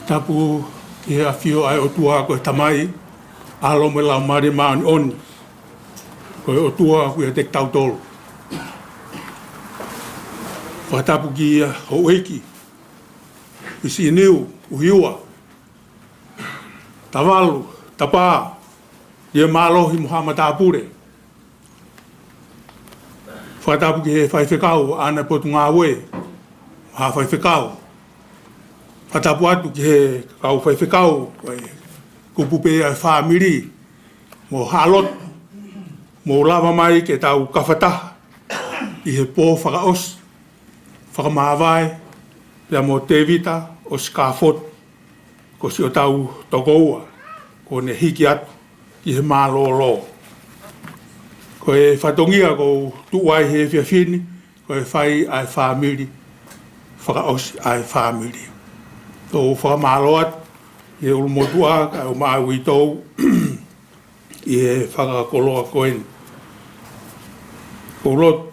tapu ki a fio ai o tua ko tamai alo me la mari man on ko o tua ku te tau tolu o tapu ki o eki isi niu uhiua tavalu tapa ye malohi Muhammad apure fa tapu ki fai fekau ana potunga we ha fai fekau Atapu atu ki he kau whaiwhekau, kupupe ai whamiri, mo halot, mo lava mai ke tau kawhataha, i he pō whakaos, whakamāwai, pia mo Tevita Osika Fotu, ko si o tau tokoua, ko ne hiki atu, i he mālolo. Ko e whatongia ko tuai he whiawhini, ko e whai ai whamiri, whakaos ai whamiri. So whakamāloat, i e ulumotua, ka o māui tau, i e whakakoloa koen. Ko rot,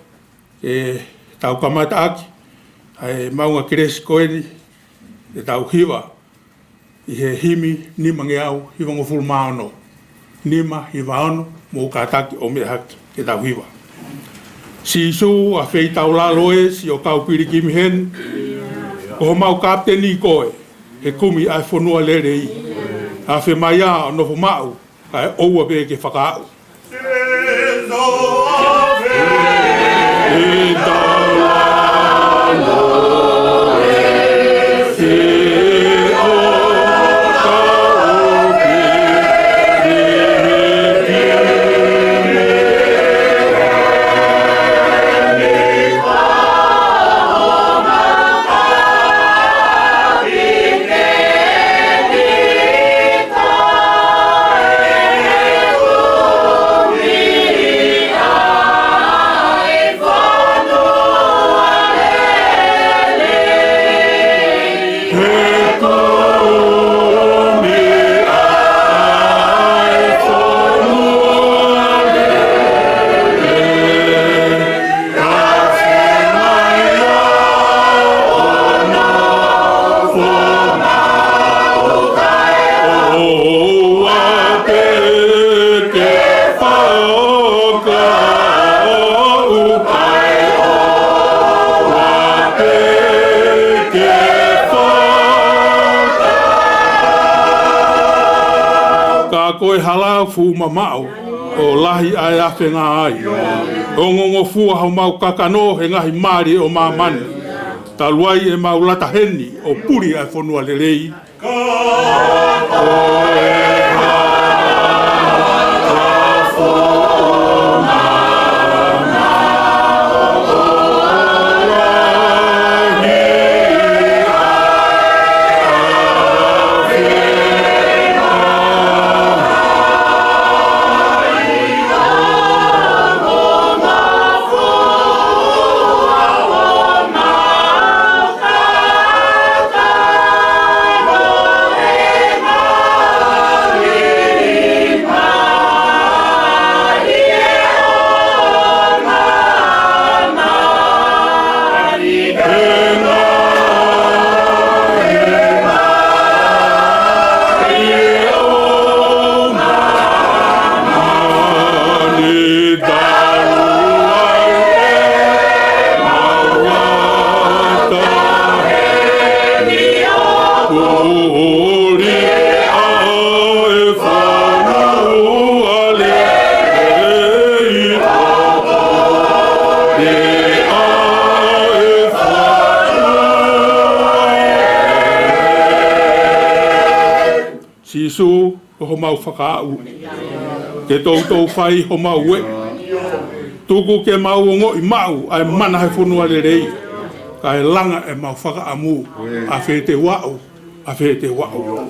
e tau kamata aki, ai maunga kiresi koeni, e tau hiwa, i he himi nima nge au, hiwa ngofulu maono. Nima, hiwa ono, mō kātaki o mea haki, e tau hiwa. Si isu, a whei tau laloe, si o kau pirikimi hen, ko mau kapteni koe, e kumi ai Fonua lerei. A whi mai a nofo mau, kai oua be ke whakaau. Koe halau fu mamau, o lahi ai awhi ngā ai. O ngongo fua hau mau kakano he ngahi maari o mamani. Ta luai e mau lata heni o puri ai Fonua lerei. Sisu ho mau whakaau. Ke tau whai ho mau we. Tuku ke mau ongo I mau ai mana he Fonua lerei. Ka e langa e mau whakaamu. A whe te wau. A whe te wau.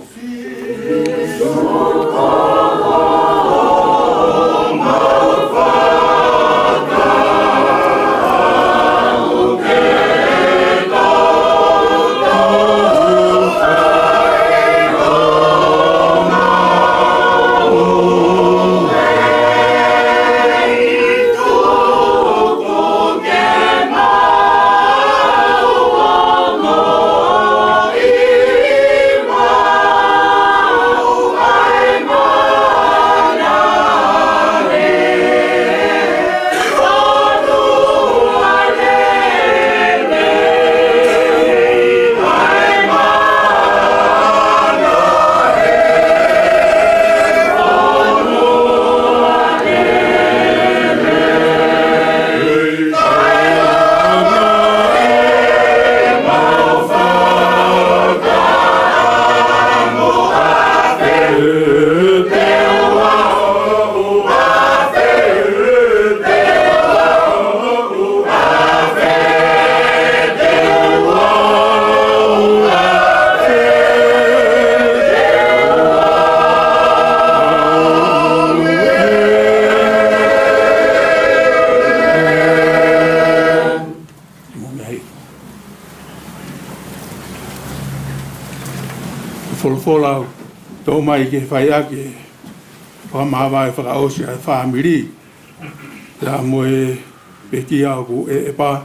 Ima Wholofola tō mai ke whai ake whamahawai whakaosi ai whamiri. Ia moe peki au ku e pa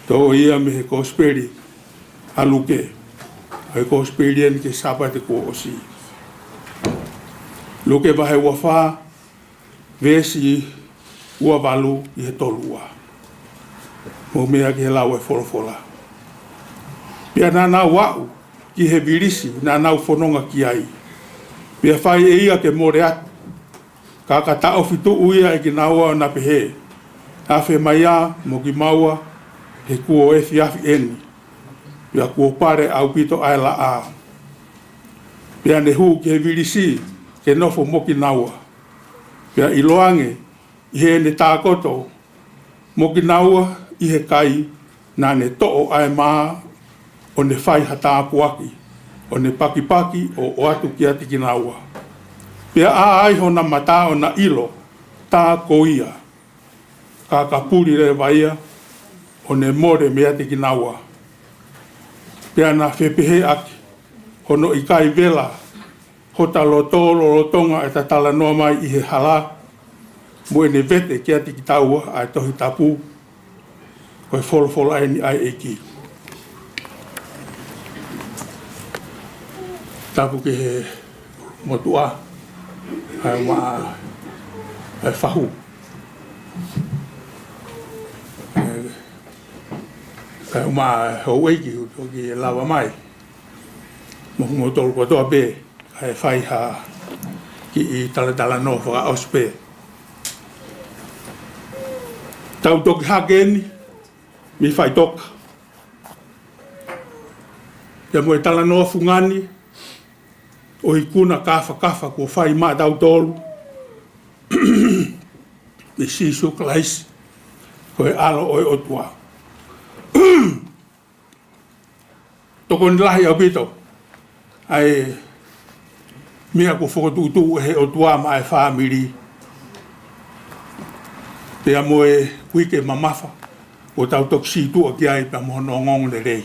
tō ia me he kosperi aluke. Ai kosperi ane ke sapate ko osi. Luke wahe ua wha vesi ua walu i he tolua. Mo mea ki he lau e wholofola. Pia nā wau ki he virisi nā nau whanonga ki ai. Pia whai e ia ke more atu. Ka ka tau fitu uia e ki naua na pehe. Awhi mai a mo ki maua he kuo e fiafi eni. Pia kuo pare au pito ai la a. Pia ne hu ki he virisi ke nofo mo ki naua. Pia iloange i he ne tākoto mo ki naua i he kai nā ne to'o ai maa o ne whai hata apuaki, o ne pakipaki o atu ki ati ki naua. Pia a ai hona mata o na ilo, tā koia, ka kapuri re vaia, o ne more me ati ki naua. Pia na whepehe aki, hono i kai vela, hota loto lotonga e ta tala noa mai i he hala, mo e ne vete ki ati ki taua ai tohi tapu, koe wholofola ai ni ai eki. Tapu ke he motua, ai maa, ai whahu. Ai maa hau eiki huto ki lawa mai. Mohu motolu kotoa be, ai whai ha ki i tala no whaka auspe. Tau toki hakeni, mi whai toka. Ia moe tala no fungani, o i kuna kafa ko whai maa tau tolu. Me sisu klaisi, ko e alo o e otua. Toko ni lahi au pito, ai mea ko whakotutu he otua ma e whamiri. Pea moe kuike mamafa, o tau toki situa ki ai pa mohono ngongo le rei.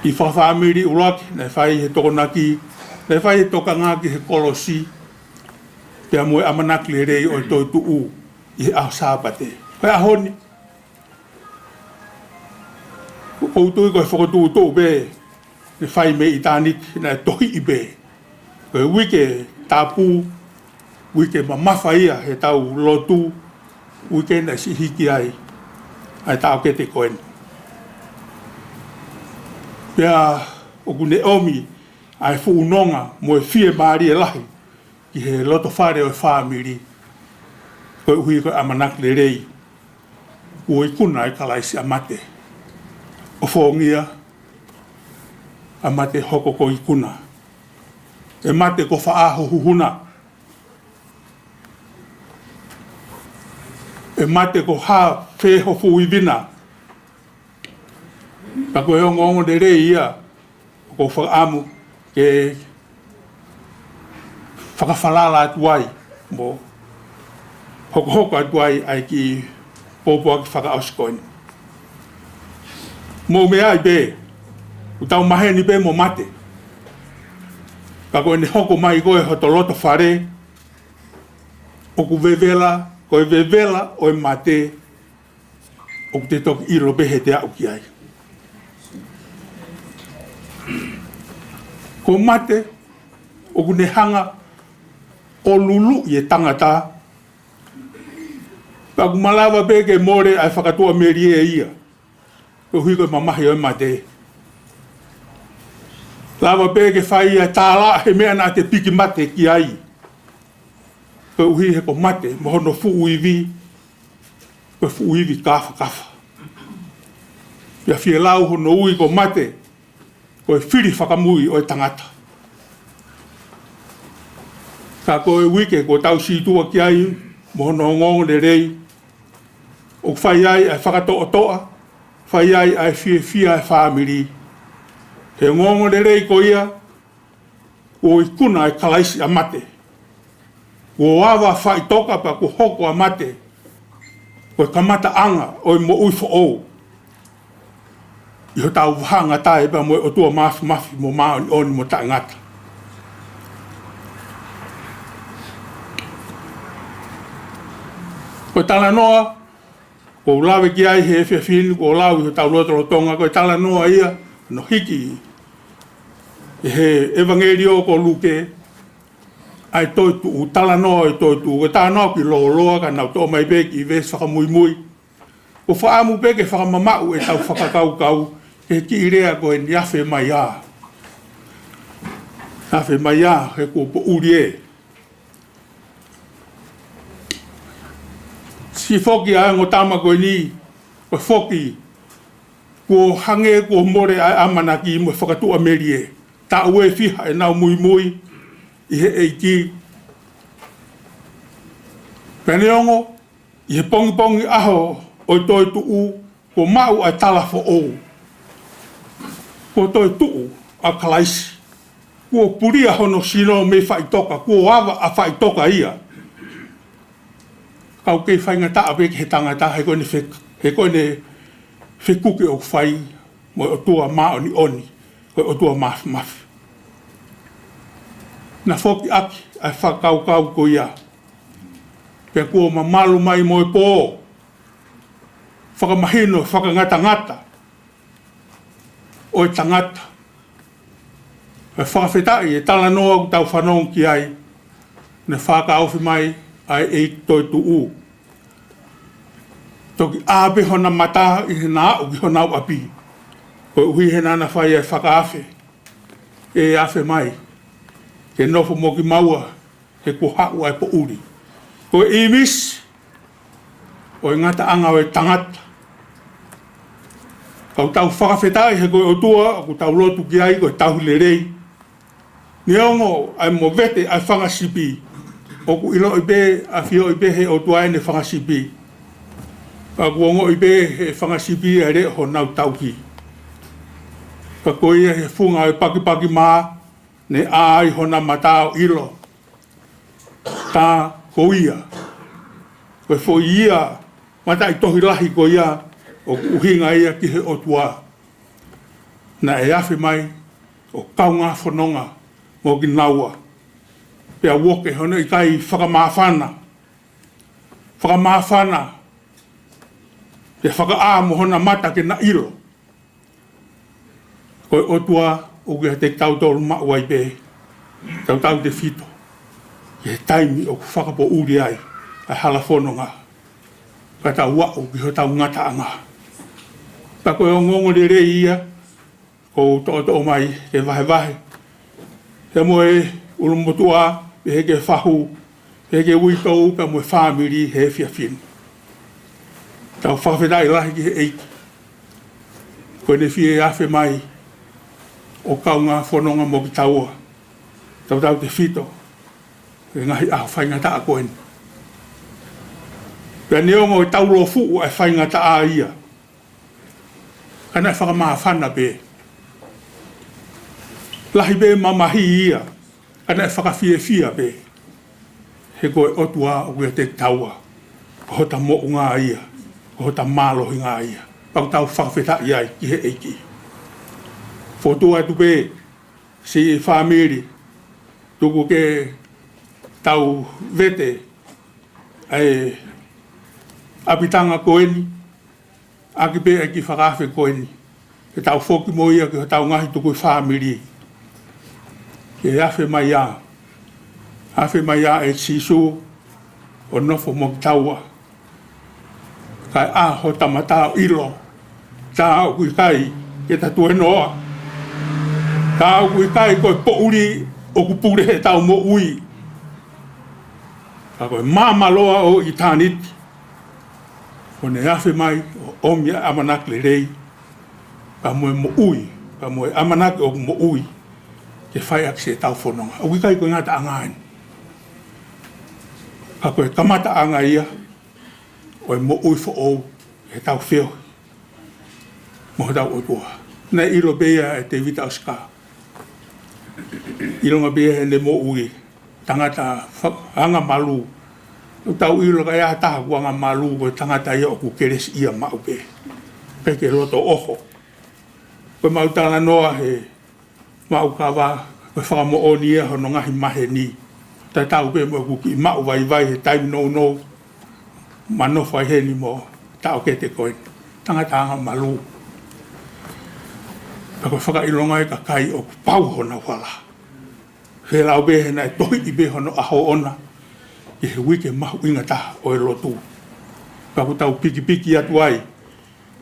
I whawhamiri uraki, nei whai he tokonaki, nei whai he tokangaki he kolosi, pia moe amanaki le rei o i toi tuu i he ahsāpate. Koe ahoni. Koutui koe whakotutu be, ne whai me i tāniki, nei tohi i be. Koe wike tāpū, wike mamafa ia he tau lotu, wike nei si hiki ai, ai tau kete koen. Pea o kune omi ai fuunonga mo e fie maari e lahi ki he loto whare o e whamiri koe uhi koe amanak le rei ua i kuna e kalaisi amate o whongia amate hoko ko i kuna e mate ko whaaho huhuna e mate ko ha wheho fuivina pa koe ongo de rei ia, ko whaamu ke whakawhalala atuai, mo hoko atuai ai ki pōpua ki whakaoskoini. Mo mea ai be, utau maheni be mo mate. Pa koe ne hoko mai koe hotoloto whare, o ku vevela, koe vevela o e mate, o ku te toki iro behe te au ki ai. Ko mate, o kune hanga o lulu i e tangata. Ka kumalawa peke more ai whakatua meri e ia. Ko hui koe mamahi o e mate. Lawa peke whai ai tāla he mea nā te piki mate ki ai. Ko hui he ko mate, mohono fuuivi. Ko fuuivi kafa. Pia fie lau hono ui ko mate. Koe whiri whakamui o e tangata. Ka koe wike ko tau situa ki ai, mohono ngongo le rei, o whai ai ai whakatoa toa, whai ai ai fia e whamiri. He ngongo le rei ko ia, o i kuna e kalaisi a mate. O awa whai toka pa ko hoko a mate, ko kamata anga o i mo ui fo ou. I ho tau hanga tae pa mo o tua mafi mo maa o ni mo Tangata. Ko tala noa, ko lawe ki ai he whiawhini, ko lawe ho tau loto tonga, ko tala noa ia, no hiki. E he evangelio ko luke, ai toi tu tala noa i toi tu, ko tā noa ki loa ka nau tō mai peki i ves whakamui. Ko whaamu peke whakamamau e tau whakakau, he ki rea ko e niafe mai a. Niafe mai a, he ko po uri e. Si foki a ngo tama ko ni, ko foki, ko hange ko more a amanaki mo whakatu amerie. Ta ue fiha e nau mui, i he eiki. Peneongo, i he pongi aho, o toi tuu, ko mau a tala fo ou. Ko toi tuu a kalaisi. Ko puria hono sino me whaitoka, ko awa a whaitoka ia. Kau kei whainga taa peke he tangata, he koine whikuke o whai, mo o tua maa oni, o tua mafi. Na whoki aki, ai whakau ko ia. Pea kua mamalu mai mo e pō. Whakamahino, whakangata. O e tangata. E whakawhetai e tala noa ku tau whanong ki ai. Ne whakaawhi mai ai e toi tuu. Toki āpe hona mata i he nā uki hona au api. Ko uhi he nana whai e whakaafe. E afe mai. Ke nofo mo ki maua. He ko hau ai po uri. Ko e imis. O e ngata anga o e tangata. Kau tau whakawhetai he koe o tua. Ko tau lotu ki ai ko e tau lerei. Ni ongo ai mo vete ai whangasipi. O ku ilo i be, a fio i be he o tua ene whangasipi. Ka kuongo i be he whangasipi e re ho nau tauki. Ka koe he funga e paki maa, ne ai hona matao ilo. Ta koia. Koe fo ia, mata i tohi lahi ko ia, o uhinga ia ki he o tua. Na e afe mai, o kaunga whanonga, mo ki naua. Pea woke hono i kai whakamāwhana. Pea whakaamo hona mata ke na ilo. Koe otua o kia te tautoro mauai pe. Tautau te fito. Ke taimi o whakapo uri ai. Ai hala whanonga. Ka tau wao ki ho tau ngata anga. Pa koe o ngongo le rei ia. Ko to mai ke vahe. He moe ulumotua. He ke whahu, he ke uitou, ka moe whamiri, he whiawhinu. Tau whawhetai lahi ki he eiki. Koe ne whie awhe mai, o kaunga whanonga mo ki taua. Tau te whito, e ngahi aho whainga taa koen. Pea neongo i taulo fuu ai whainga taa ia. Kana e whakamaa whana pe. Lahi be mamahi ia. Ana e whakawhiawhia pe. He koe otua o kia te taua. Ko hota mo ngā ia. Ko hota mālohi ngā ia. Pau tau whakawheta iai ki he eiki. Fotu atu pe. Si whamiri. Tuku ke tau vete. Ai apitanga koeni. Aki pe e ki whakawhe koeni. Ke tau whoki mo ia ki tau ngahi tuku whamiri. Ke afe mai a. Afe mai a e sisu o nofo mo taua. Kai a ho tamata ilo. Ta au kui kai ke tatu e noa. Ta au kui kai koe po uri o kupure he tau mo ui. Ka koe mamaloa o i tāniti. Kone afe mai o omia amanak le rei. Ka moe mo ui. Ka moe amanak o mo ui. Ke whai aki se tau whanonga. Au kai koe ngata angaen. Ka koe kamata anga ia. O e mo ui fo ou. He tau whio. Mo tau o tua. Nei ilo bea e Tevita Osika. Ilonga bea e ne mo ui. Tangata anga malu. Tau ilo ka ea taha kua anga malu. Koe tangata ia o ku keres ia mau be. Peke loto oho. Koe mautana noa he maukawa koe whakamo o nia hono ngahi mahe ni. Tai tau pe mo kuki mau vai vai he taimi no mano whai he ni mo tau ke te koe. Tangata anga malu. Ka koe whakailonga e ka kai o pau hona whala. He lau be he nai tohi i be hono aho ona. I he wike mahu ingata o e lotu. Ka ku tau piki atu ai.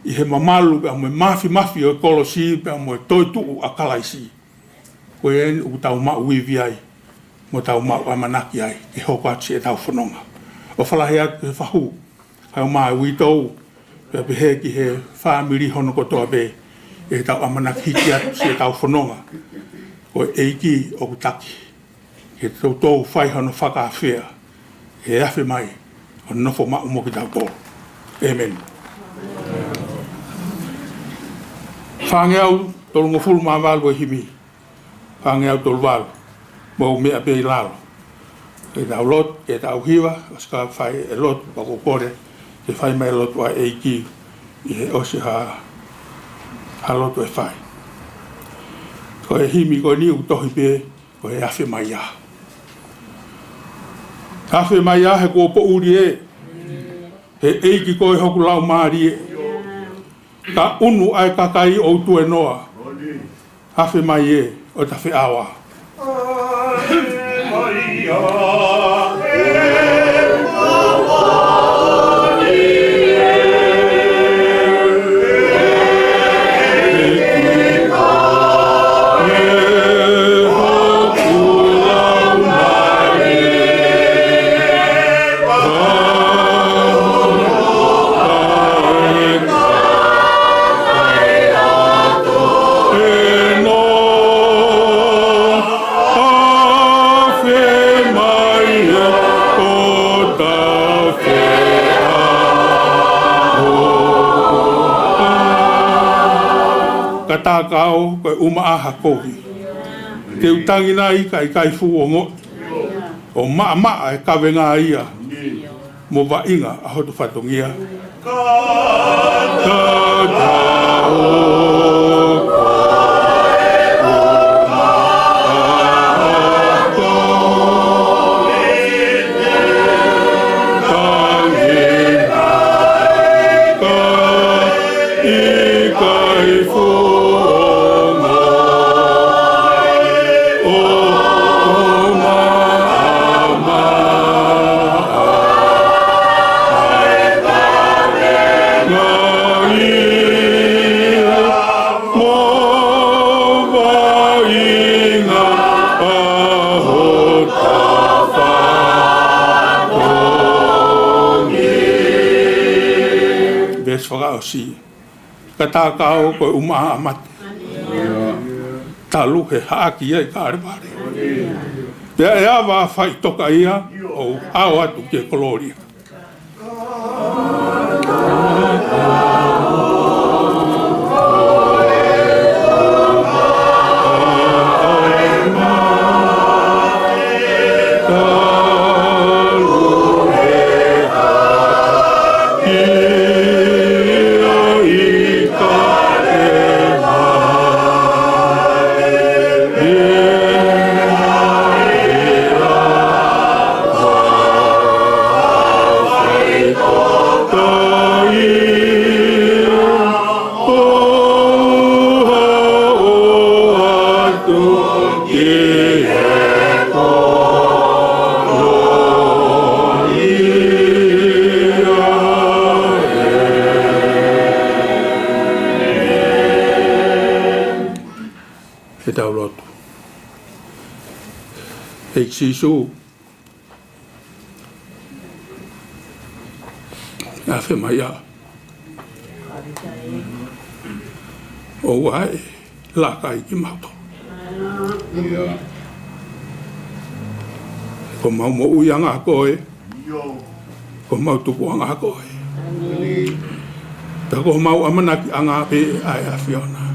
I he mamalu pe amo e mafi o e kolosi pe amo e toitu u akalaisi. Koe e u tau mau iwi ai. Mo tau mau amanaki ai. Ki hoko ati e tau whanonga. O whalahe atu he whahu. Kai o maa ui tau. Pe he ki he whaamiri hono kotoa be. E tau amanaki hiki atu si e tau whanonga. Koe eiki o kutaki. Ke tau whai hono whakawhea. He awhi mai. O nofo mau mo ki tau tō. Amen. Whangeau tolu ngofulu maa walu e himi. Whangeau tolu walu. Mo mea pei lalo. E tau lot, e tau hiwa. Aska whai e lot wako kore. E whai mai lot wa eiki. I he osi ha lot e whai. Ko e himi ko ni utohi pe. Ko e awhi mai a. Awhi mai a he ko po uri e. He eiki ko e hoku lau maari e. Ka unu ai kakai o tu e noa. Hawhi mai e o ta whi awa. Tākao koe uma aha kohi. Te utangi nā ika i kai fu o ngo. O maa e kawe ngā ia. Mo wa inga a hotu whatongia. Si kata kau ko uma amat talu he haki ai karvare ya va fai toka ia o awa tu ke gloria Sisu afe maya o wai la kai ki mato ko mau mo uyanga koe ko mau tu anga koe ta ko mau amana ki anga pe ai afiona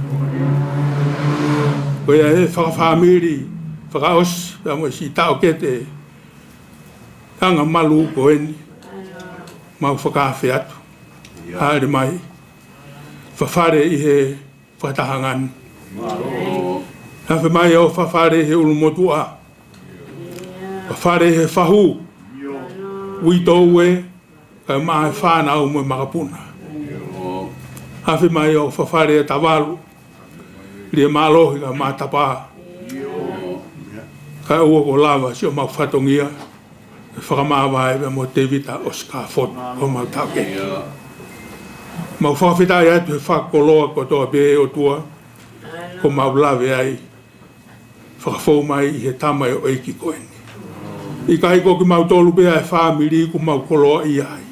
ko ya e fa family Whakaos, mo si tau ke te tanga malu ko eni, mau whakawhi atu, haere mai, whawhare i he whatahangan. Hawhi mai o whawhare he ulumotua. Whawhare he whahu. Wito e, ka maa he whanau mo makapuna. Hawhi mai o whawhare e tawalu. Lia mālohi ka maa tapaa. Ka ua ko lava si o mau whatongia. Whakamāwai me mo Tevita Osika Fotu o mau tāke. Mau whawhitai atu he whakoloa ko toa be o tua. Ko mau lawe ai. Whakafou mai i he tamai o eiki koeni. I kai ko ki mau tolu be ai whamiri ko mau koloa i ai.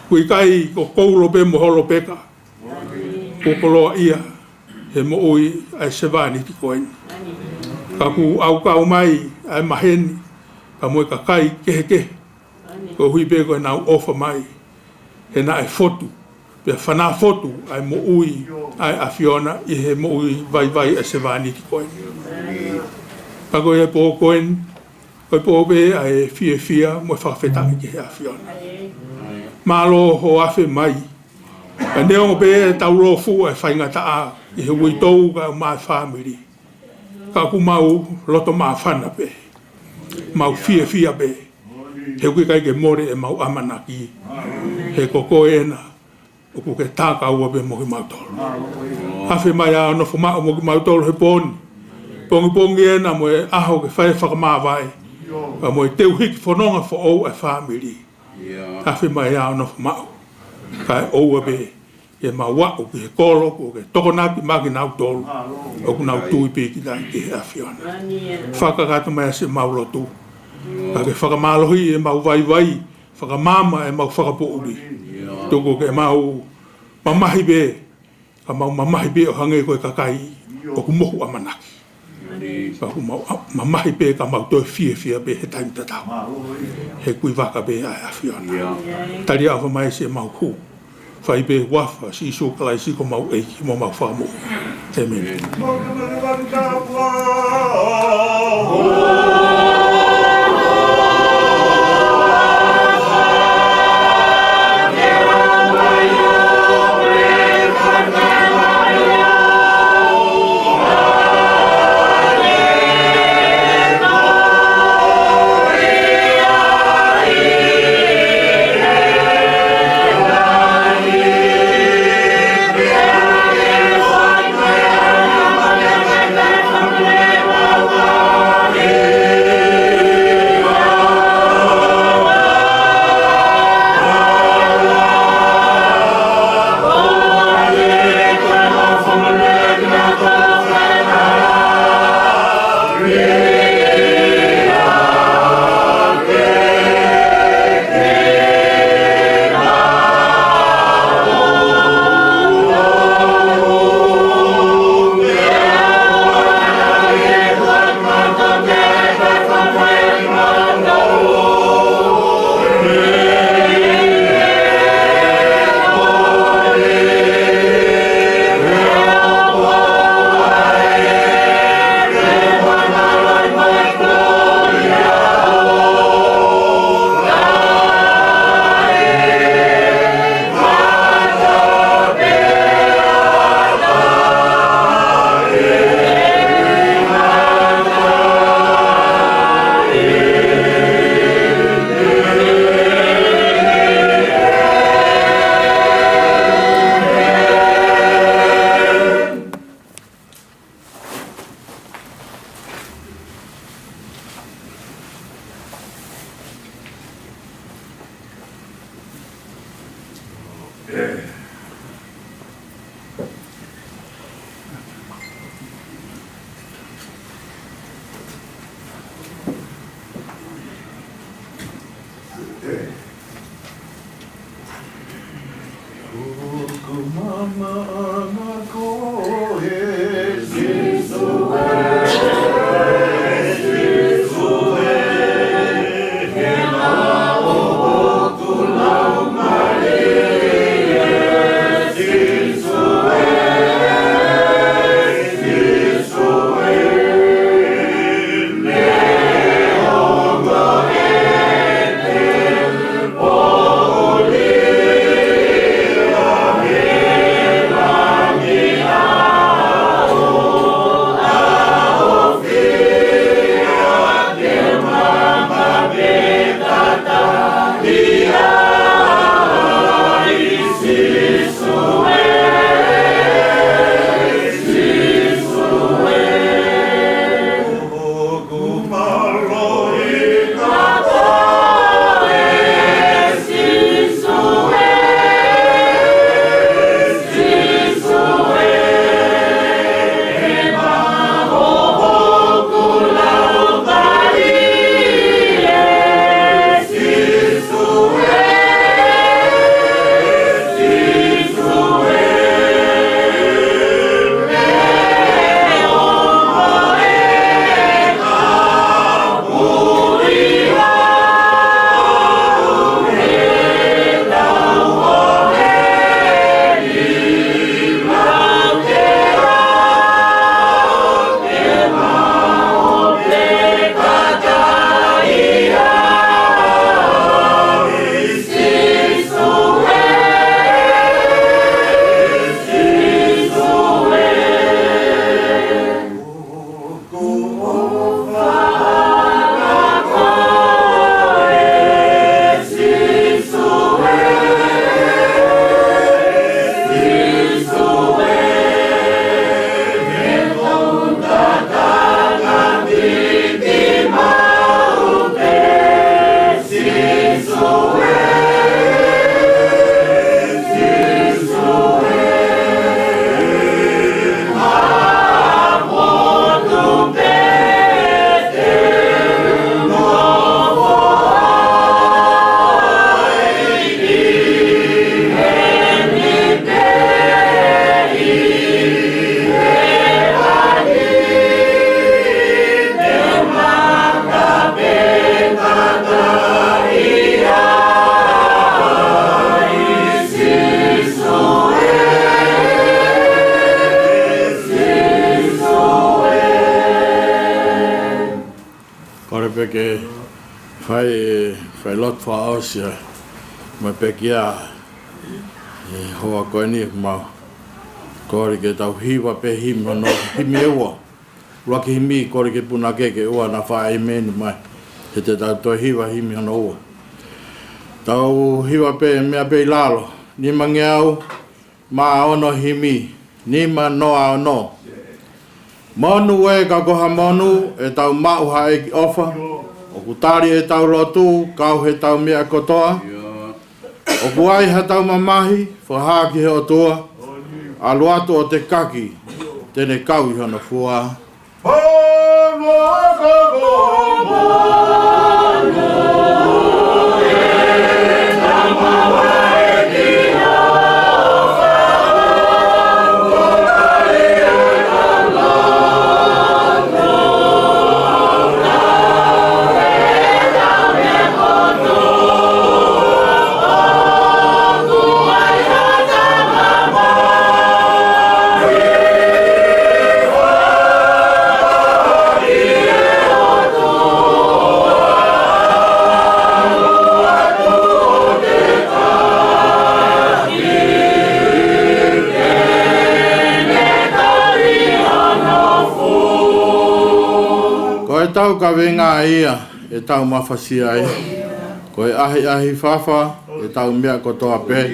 Ko i kai ko koulo be mo holo peka. Ko koloa ia. He mo ui ai sevani ki koeni. Ka ku au kau mai ai maheni. Ka moe ka kai kehe kehe. Ko hui be koe nau ofa mai. He na e fotu. Pea whana fotu ai mo ui ai awhiona i he mo ui vai vai ai sevani ki koeni. Ka koe e po koeni. Koe po be ai fia fia mo whawhetangi ki he awhiona. Malo ho awhi mai. Ka neo be e tauro fu ai whaingata a. I he ui tou ka mai whamiri. Ka ku mau loto maa whana be. Mau fia fia be. He kui kai ke more e mau amanaki. He koko ena. O ku ke tāka ua be mohi mau tolu. Hawhi mai a no fumao mohi mau tolu he poni. Pongi pongi ena mo e aho ke whae whakamāwai. Ka mo e teu hiki whanonga fo ou e whamiri. Hawhi mai a no fumao. Ka e oua be. E mau wako ki he kolo, ko ke toko nāpi maki nau tolu. O ku nau tui pēki dai ki he awhiona. Whakakata mai se mau lotu. Ka ke whakamālohi e mau vai vai. Whakamāma e mau whakapouri. Toko ke mau mamahi be. Ka mau mamahi be o hange koe kakai. O ku mohu amanaki. Ka ku mau mamahi be ka mau toi fia fia be he taimi tatau. He kui waka be ai awhiona. Tari awa mai se mau hu. Whai be wafa si iso kalai si ko mau eiki mo mau whamu. Amen. Yeah. Peke fai lot fa osia ma pekia hoa koe ni ma kore ke tau hiwa pe hima no himi ewa waki himi kore ke puna keke ua na wha e meni mai he te tau toi hiwa himi hono ua tau hiwa pe mea pe lalo ni mangi au ma ono himi ni ma no a no monu e ka koha monu e tau mau ha e ofa o kutari e tau lotu kau he tau mea kotoa o kuai ha tau mamahi whahaki he o tua aluatu o te kaki tene kau i hono fua tau ka venga ia e tau mawhasia ai koe ahi whawha e tau mea kotoa pe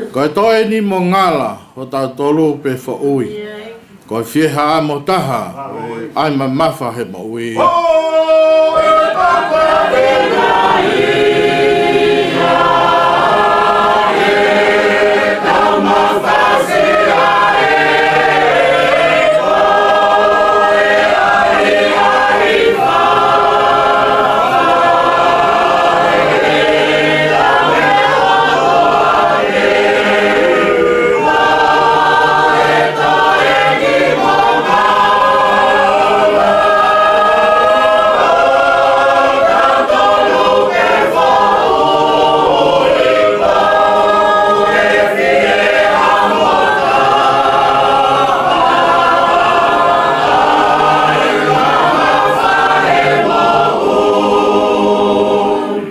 koe toe ni mo ngala o tau tolu pe whaui koe whieha mo taha ai ma mawha he mo ui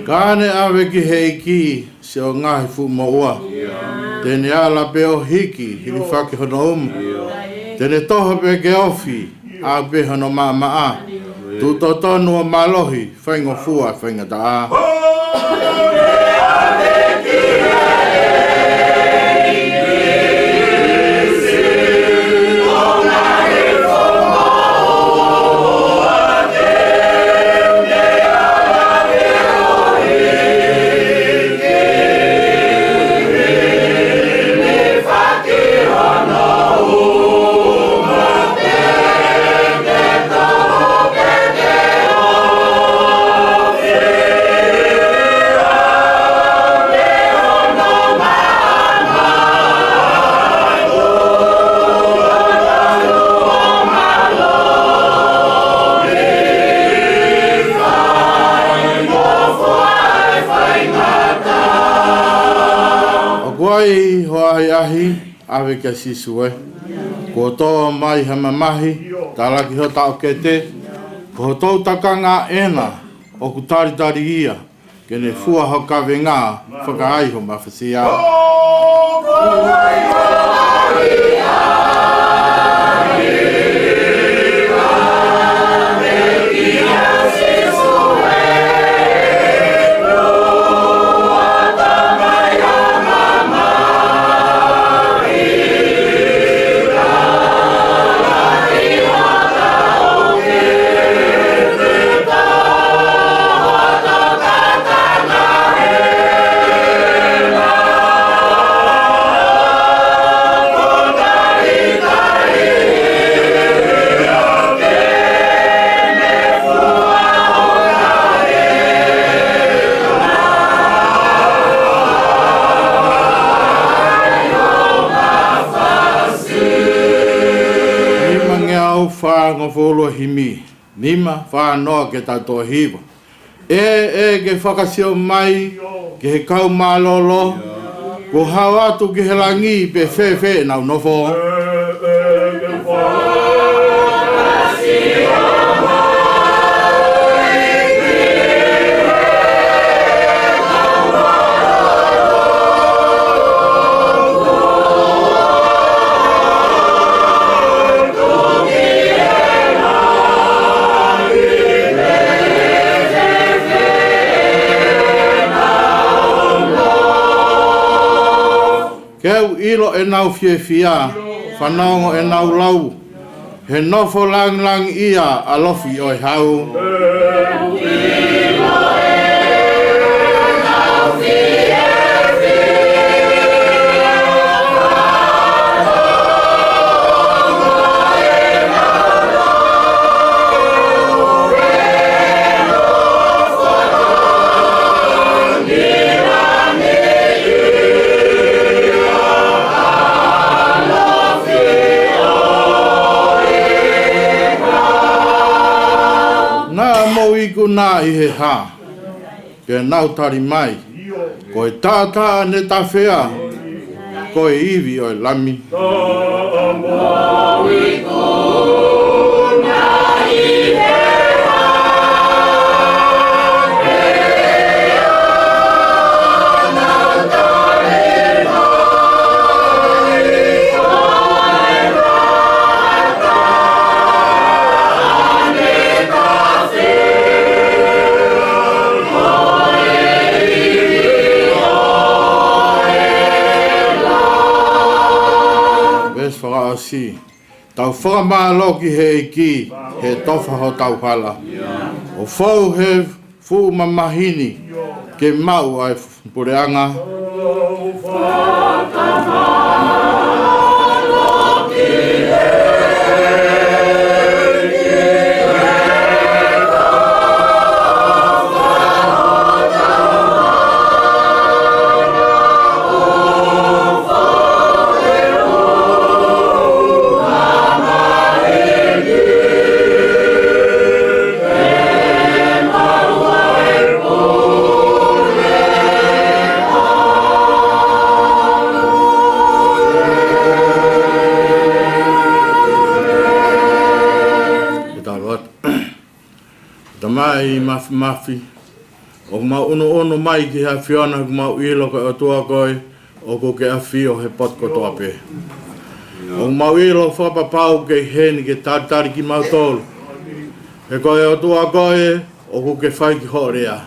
Kane awe ki heiki se o ngahi fu mo ua. Tene ala pe o hiki hili whake hono umu. Tene toho pe ke ofi a pe hono maa a. Tu to tonu o malohi whaingo fua whainga ta a. Wai hoai ahi awe kia sisue. Ko toa mai hama mahi, talaki ho tau kete. Ko tau taka ngā ena o kutaritari ia. Kene fua ho kawe ngā whakaai ho mawhasia. Oh, wha ngofolo himi. Nima wha noa ke tatoa hiwa. Ke whakasio mai, ke he kau malolo, ko hau atu ke he langi pe whewhe nau nofo. Keu ilo e nau fia, whanaongo e nau lau, he nofo lang ia alofi oi hau. Na I he ha, ke nau tari mai, ko e tātaa ne ta whea, ko e iwi o e lami. Si tau whakamalo ki he iki he tofa ho tau hala o fau he fu mamahini ke mau ai pureanga mai mafi o mau ono mai ki ha fiona ko mau ilo ko tua koi o ko ke afio he pot ko toa pe o mau ilo fa pa pau ke hen ke tar ki mau tol e ko e tua koi o ko ke fai ki horea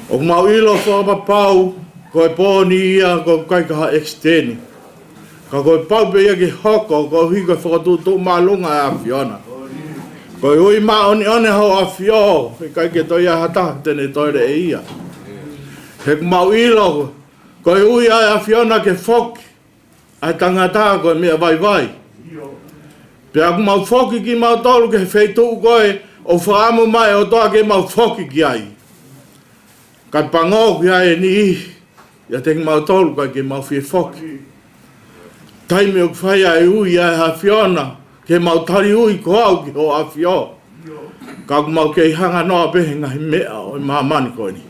o mau ilo fa pa pau ko e poni ia ko kai ka extend ka ko pau pe ia ki hoko ko hi ko fa tu malunga a fiona ko ui ma oni ho afio kai ke toia hata tene toire e ia he mau ilo ko ui a afiona ke fok a tangata ko me vai pe aku mau foki ki mau tolu ke feitu ko o faamu mai o toa ke mau foki ki ai ka pango ki ai ni ya te mau tolu ka ke mau fi foki tai me o fai ai ui a afiona ke mau tari ui ko au ki o afio. Ka mau ke hanga noa pehe ngahi mea o maamani ko ni.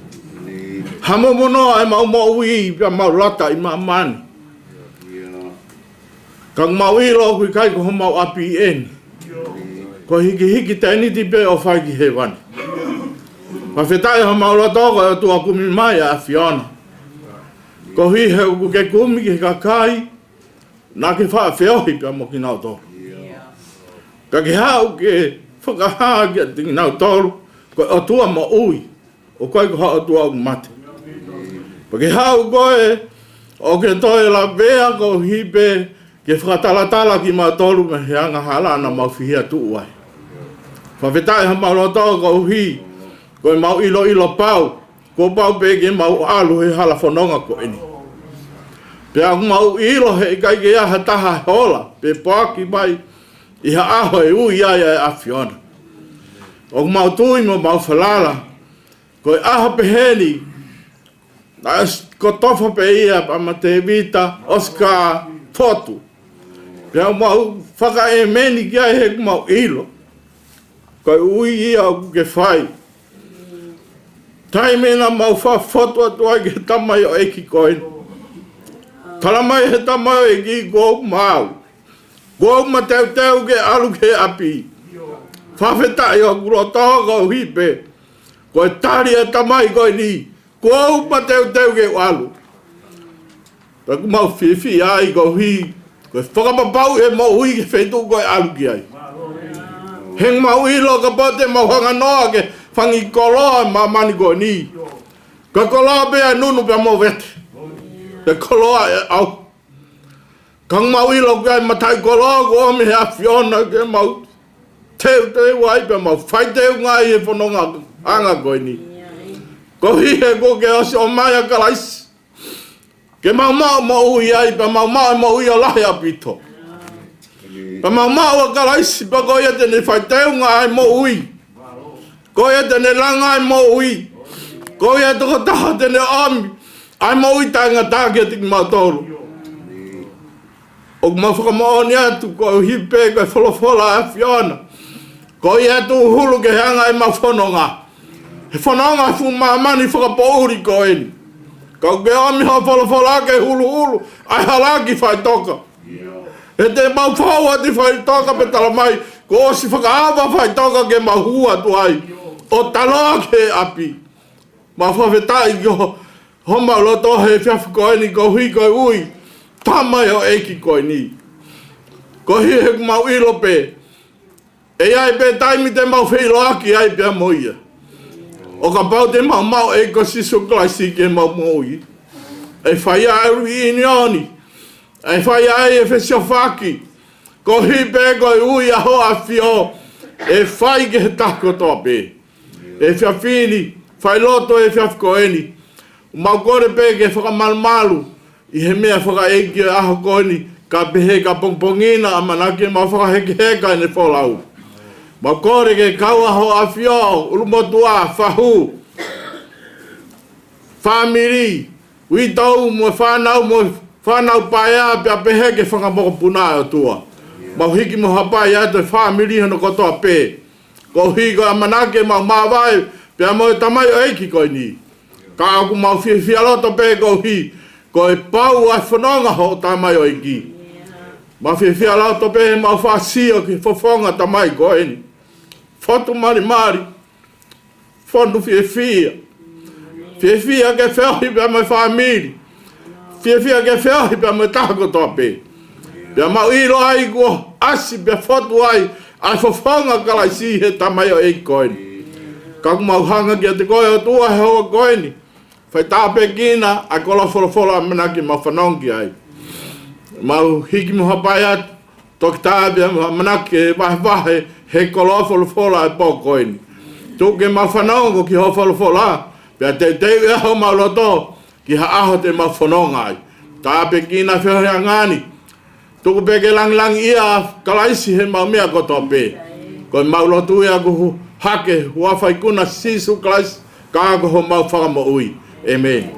Hamo mono ai mau ui pia mau lata I maamani. Ka mau ilo kui kai ko mau api eni. Ko hiki teni ti pe o whai ki he wani. Pa whetai ho mau lata ko e tua kumi mai a afiona. Ko hi he uku ke kumi ki kakai. Nā ke wha whiohi pia mo ki nau tō. Ka ke hau ke whakahaa ki a tingi nau tōru, ko o tua mo ui, o koe ko hao tua o mate. Pa ke hau koe, o ke toe la bea ko hipe, ke whakatalatala ki mau tōru me heanga halana mau whihia tu uai. Whawhetai ha mau loto ko hi, ko mau ilo pau, ko pau pe ke mau alu he hala whanonga ko eni. Pe aku mau ilo he kai ke aha taha hola, pe pāki mai, iha aho e ui ai a Fiona. O mau tui mo mau whalala, ko aha peheni, ko tofa pe ia pa ma Tevita Osika Fotu. Pea mau whaka e meni kia he mau ilo. Kai ui ia ke whai. Tai mena mau whafotu atua ke tamai o eki koini. Talamai he tamai o eki kou mau. Kou ma teu ke alu ke api. Whawhetai o kuro toa kau hipe. Koe tari e tamai koini. Kou ma teu ke alu. Taku mau whiwhi ai kau hi. Koe whakapapau e mau hui ke whetu koe alu ki ai. Heng mau ilo ka pote mau hanga noa ke whangi koloa ma mani koe ni. Ka koloa bea nunu pia mo vete. Pe koloa e au. Kang mau ilo kai matai koloa ko ome he awhiona ke mau teu wai pe mau whai teu ngai e whanonga anga koe ni. Ko hi he ko ke osi o mai a kalaisi. Ke mau ui ai pe mau ui o lahi apito. Pa mau a kalaisi pa ko ia tene whai teu ngai mo ui. Ko ia tene langa ai mo ui. Ko ia toko taha tene ami. Ai mo ui tangata ke tiki mau tolu. O ma whakamaoni atu ko hipe ko wholofola a whiona. Ko ia tu hulu ke hanga e ma whanonga. He whanonga fu mamani whakapouri ko eni. Ko ke omi ho wholofola ke hulu. Ai halaki whai toka. E te mau whaua ti whai toka pe talamai. Ko osi whakaawa whai toka ke ma hua tu ai. O taloa ke api. Ma whawhetai ko ho mauloto he whiawhi ko eni ko hui ko ui. Tamai o eki koe ni. Ko hi he mau ilo pe. E ai pe taimi te mau whilo aki ai pia moia. O ka pau te mau e ko siso klaisi ke mau moi. E whai ai rui inioni. E whai ai e whesio whaki. Ko hi pe koe ui a hoa whio. E whai ke he tako toa pe. E whiawhini. Whai loto e whiawhikoeni. Mau kore pe ke whakamalmalu. I he mea whakaeki aho koini, ka pehe ka pongpongina a manake ma whakaheke heka ne wholau. Ma kore ke kau aho a whio, urumotua, whahu, whamiri, uitau mo whanau paea pia pehe ke whakamoko puna o tua. Ma hiki mo hapai ato whamiri hano kotoa pe. Ko hiko a manake ma mawai, pia mo tamai o eiki koini. Ka aku mau whialoto pe ko hi. Ko e pau ai whanonga ho tamai o iki. Ma whiwhia lau to pehe mau whaasio ki whawhonga tamai ko eni. Fotu mari. Fondu whiwhia. Whiwhia ke wheohi pia mai whamiri. Whiwhia ke wheohi pia mai tako tope. Pia mau ilo ai kua asi pia fotu ai. Ai whawhonga kalaisi he tamai o iki ko eni. Kaku mau hanga ki a te koe o tua he hoa ko eni. Whai tāpe kina, a kola wholofola manaki ma whanongi ai. Mau hiki mo hapai atu, toki tāpe manaki e wahe he kola wholofola e pōkoini. Tuke ma whanongo ki ho wholofola, pia te teu e ho mauloto ki ha aho te ma whanonga ai. Tāpe kina whiohea ngani. Tuku peke lang ia kalaisi he mau mea koto pe. Koe maulotu ea kuhu hake hua whaikuna sisu kalaisi ka ako ho mau whakamo ui. Amen.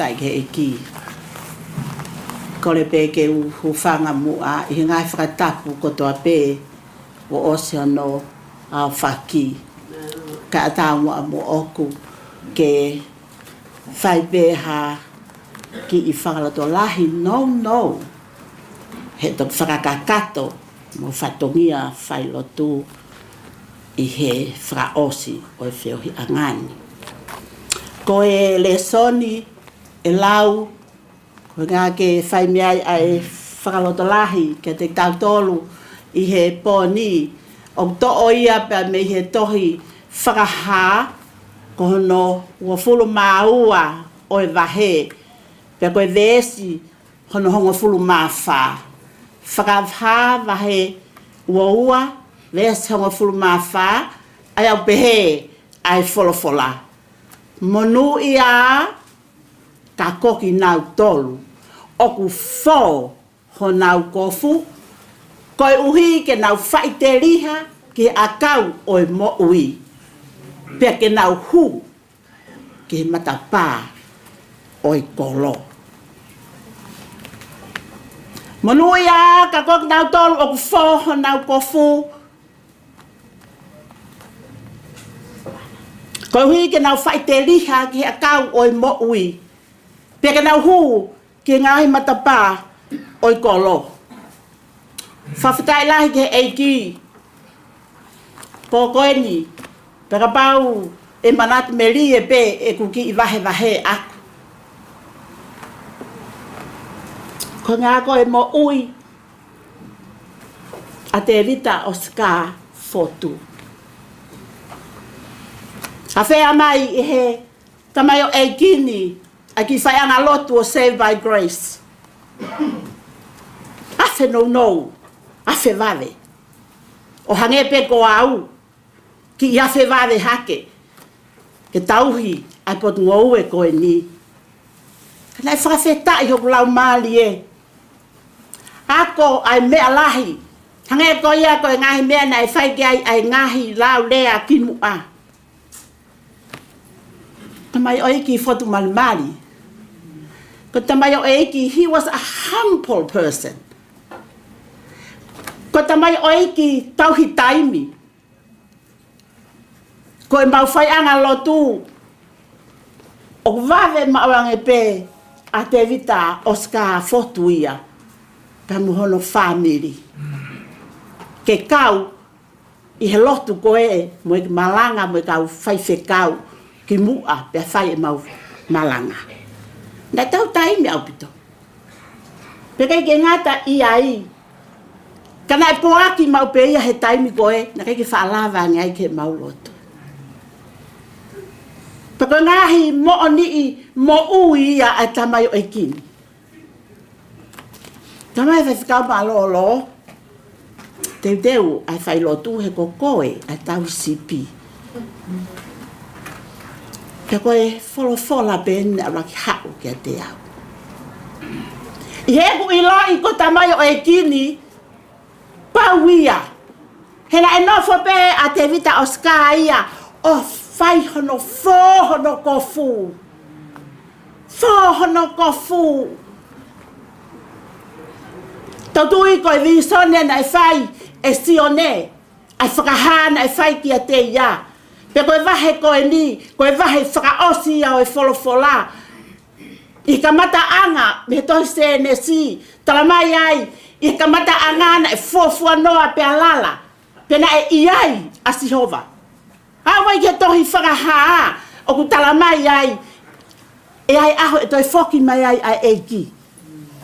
tai ke eki. Ko le pe ke u whanga mua i ngai whakatapu ko toa pe o oceano a whaki. Ka atāua mo oku ke whai peha ki i whakalato lahi no. He to whakakakato mo whatongia whai lotu i he whakaosi o e whiohi angani. Ko e le soni e lau, ko ngā ke whai meai ai whakaloto lahi ke te tautolu i he pōni o to o ia pe me he tohi whakaha ko hono ua fulu māua o e wahe pe ko e vesi hono hongo fulu māwha. Whakawha wahe ua vesi hongo fulu māwha ai au pehe ai wholofola. Monu ia ka koki nau tolu oku fo ho nau kofu koe uhi ke nau whaite riha ke akau o e mo ui. Pea ke nau hu ke matapā o e kolo. Monu ia ka koki nau tolu oku fo ho nau kofu koe uhi ke nau whaite riha ke akau o e mo ui. Pea ke nau hu ke ngahi matapā o e kolo. Whawhitai lahi ke eiki. Pōkoe ni. Peka pau e manati me li e pe e kuki i wahe aku. Ko ngā koe mo ui. A Tevita Osika Fotu. A whea mai i he tamai o eikini a ki whai anga lotu o Saved by Grace. A whe no. A whe vave. O hange pe ko au. Ki i a whe vave hake. Ke tauhi ai potu ngou e koe ni. Kanai whakawheta i hoku lau maali e. Ako ai mea lahi. Hange ko ia koe ngahi mea na e whai ki ai ngahi lau lea kinu a. Tamai o iki fotu malimali. Ko tamai o iki, he was a humble person. Ko tamai o iki tauhi taimi. Ko e mau whai anga lotu. O wave mauange pe a Tevita Osika Fotu ia. Ka muhono family. Ke kau i he lotu koe mo e malanga mo e kau whai whekau. Ki mua pe whai e mau malanga. Nai tau taimi au pito. Pekai ke ngata i ai. Kana e poaki mau pe ia he taimi koe, na kei ke whaalawa ngai ke mau lotu. Peko ngahi mo o nii, mo ui ia ai tamai o ekini. Tamai whai whikau ma lo. Teu ai whai lotu he kokoe ai tau sipi. Ka koe wholofola ben a raki hau kia te au. I heku i lo i ko tamai o ekini, pauia. Hena e nofo pe a Tevita Osika ia, o whai hono fōhono kofu. Fōhono kofu. Tautui koe visone na e whai e sione, ai whakahana e whai kia te ia. Pe koe wahe koe ni, koe wahe whakaosi au e wholofola. I ka mata anga, me tohi se ne si, talamai ai, i ka mata anga na e fōfua noa pe alala. Pe na e iai a Sihova. Hawai ke tohi whakahaa, o ku talamai ai, e ai aho e toi whoki mai ai a eiki.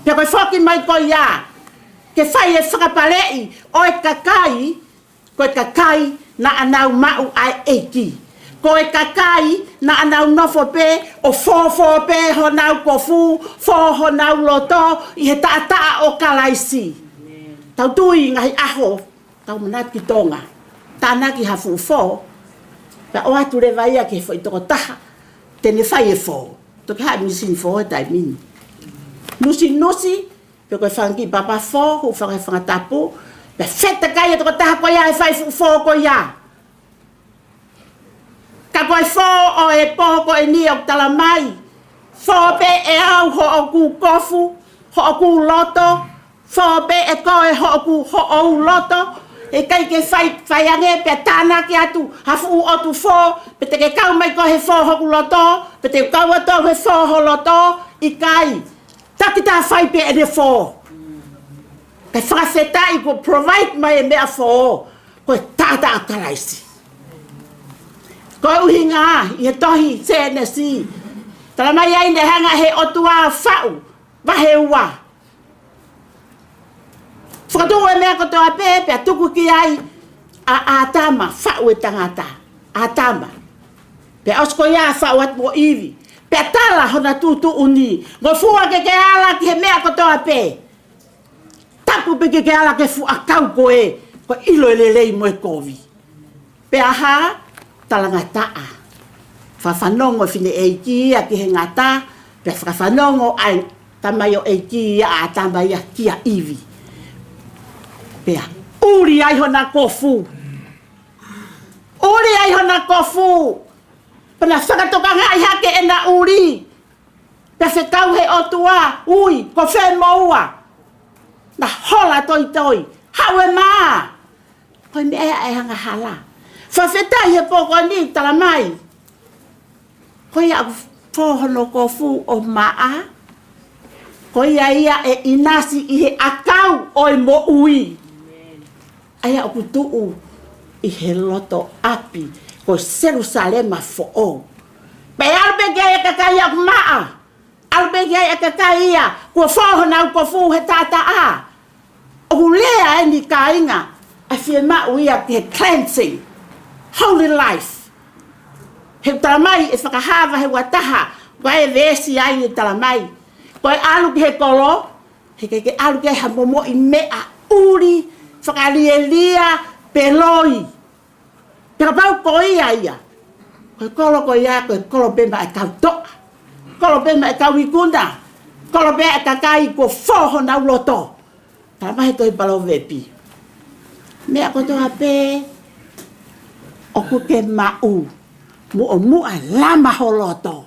Pe koe whoki mai koe ia, ke whai e whakapalei, o e kakai, koe kakai, na anau mau ai eiki. Ko e kakai na anau nofo pe o fōfō pe ho nau kofu, fō ho nau loto i he taa o kalaisi. Tau tui ngahi aho, tau manaki tonga, tānaki hafu fō, pa o atu le vai ke fo i toko taha, tene whai e fō. Toki hai misin fō e tai mini. Nusi, pe koe whangi papa fō, hu whangai whangatapu, pe wheta kai e toko taha ko ia e whai fō ko ia. Ka koe fō o e poho ko e ni o talamai, Fobe e au ho o ku kofu, ho o ku loto. Fobe e koe ho o ku ho o loto. E kai ke fai ange pe tana ki atu. Hafu o tu fo, pe te ke kau mai ko he fo ho ku loto. Pe te kau ato he fo ho loto. I kai. Taki ta fai pe e de fo. Kai whakawheta i ko provide mai e mea fo. Koe tata a karaisi. Koe uhi ngā, i he tohi sēne si. Tala mai ai ne hanga he otua whau. Wahe ua. Whakatungu e mea kotoa pepe, a tuku ki ai a ātama, whau e tangata. Ātama. Pe osko ia whau at mo iwi. Pe tala hona tutu uni. Ngo fua ke ala ki he mea kotoa pe. Tapu pe ke ala ke fu akau koe. Ko ilo e lelei mo e kovi. Pe aha, talanga taa. Whawhanongo fine e kia ki he ngata. Pe whawhanongo ai tamayo e kia a tamaya kia iwi. Pea, uri ai hona kofu. Uri ai hona kofu. Pana whakatokanga ai hake e na uri. Pea whetau he otua, ui, ko whe moua. Na hola toi toi. Hawe maa. Koe me ea e hanga hala. Whawhetai he poko ni tala mai. Koe ia whohono kofu o maa. Koe ia e inasi i he akau o i mo ui. Aia o kutuu i he loto api. Koe Jerusalema fo o. Pe albe gea e kakai a maa. Albe gea e kakai ia. Kua whohono kofu he tata a. O lea e ni kainga. I feel we are cleansing, holy life. He talamai e whakahava he wataha, koe e vesi ai e talamai. Koe alu ki he kolo, he ke alu ki he momo i mea uri, whakalielia, peloi. Pera pau koe ia ia. Koe kolo koe ia, koe kolo bema e kau toa. Kolo bema e kau ikuna. Kolo bema e kakai ko foho na uloto. Talamai toi palo vepi. Mea kotoa pe o kuke mau mu o mua lama ho loto.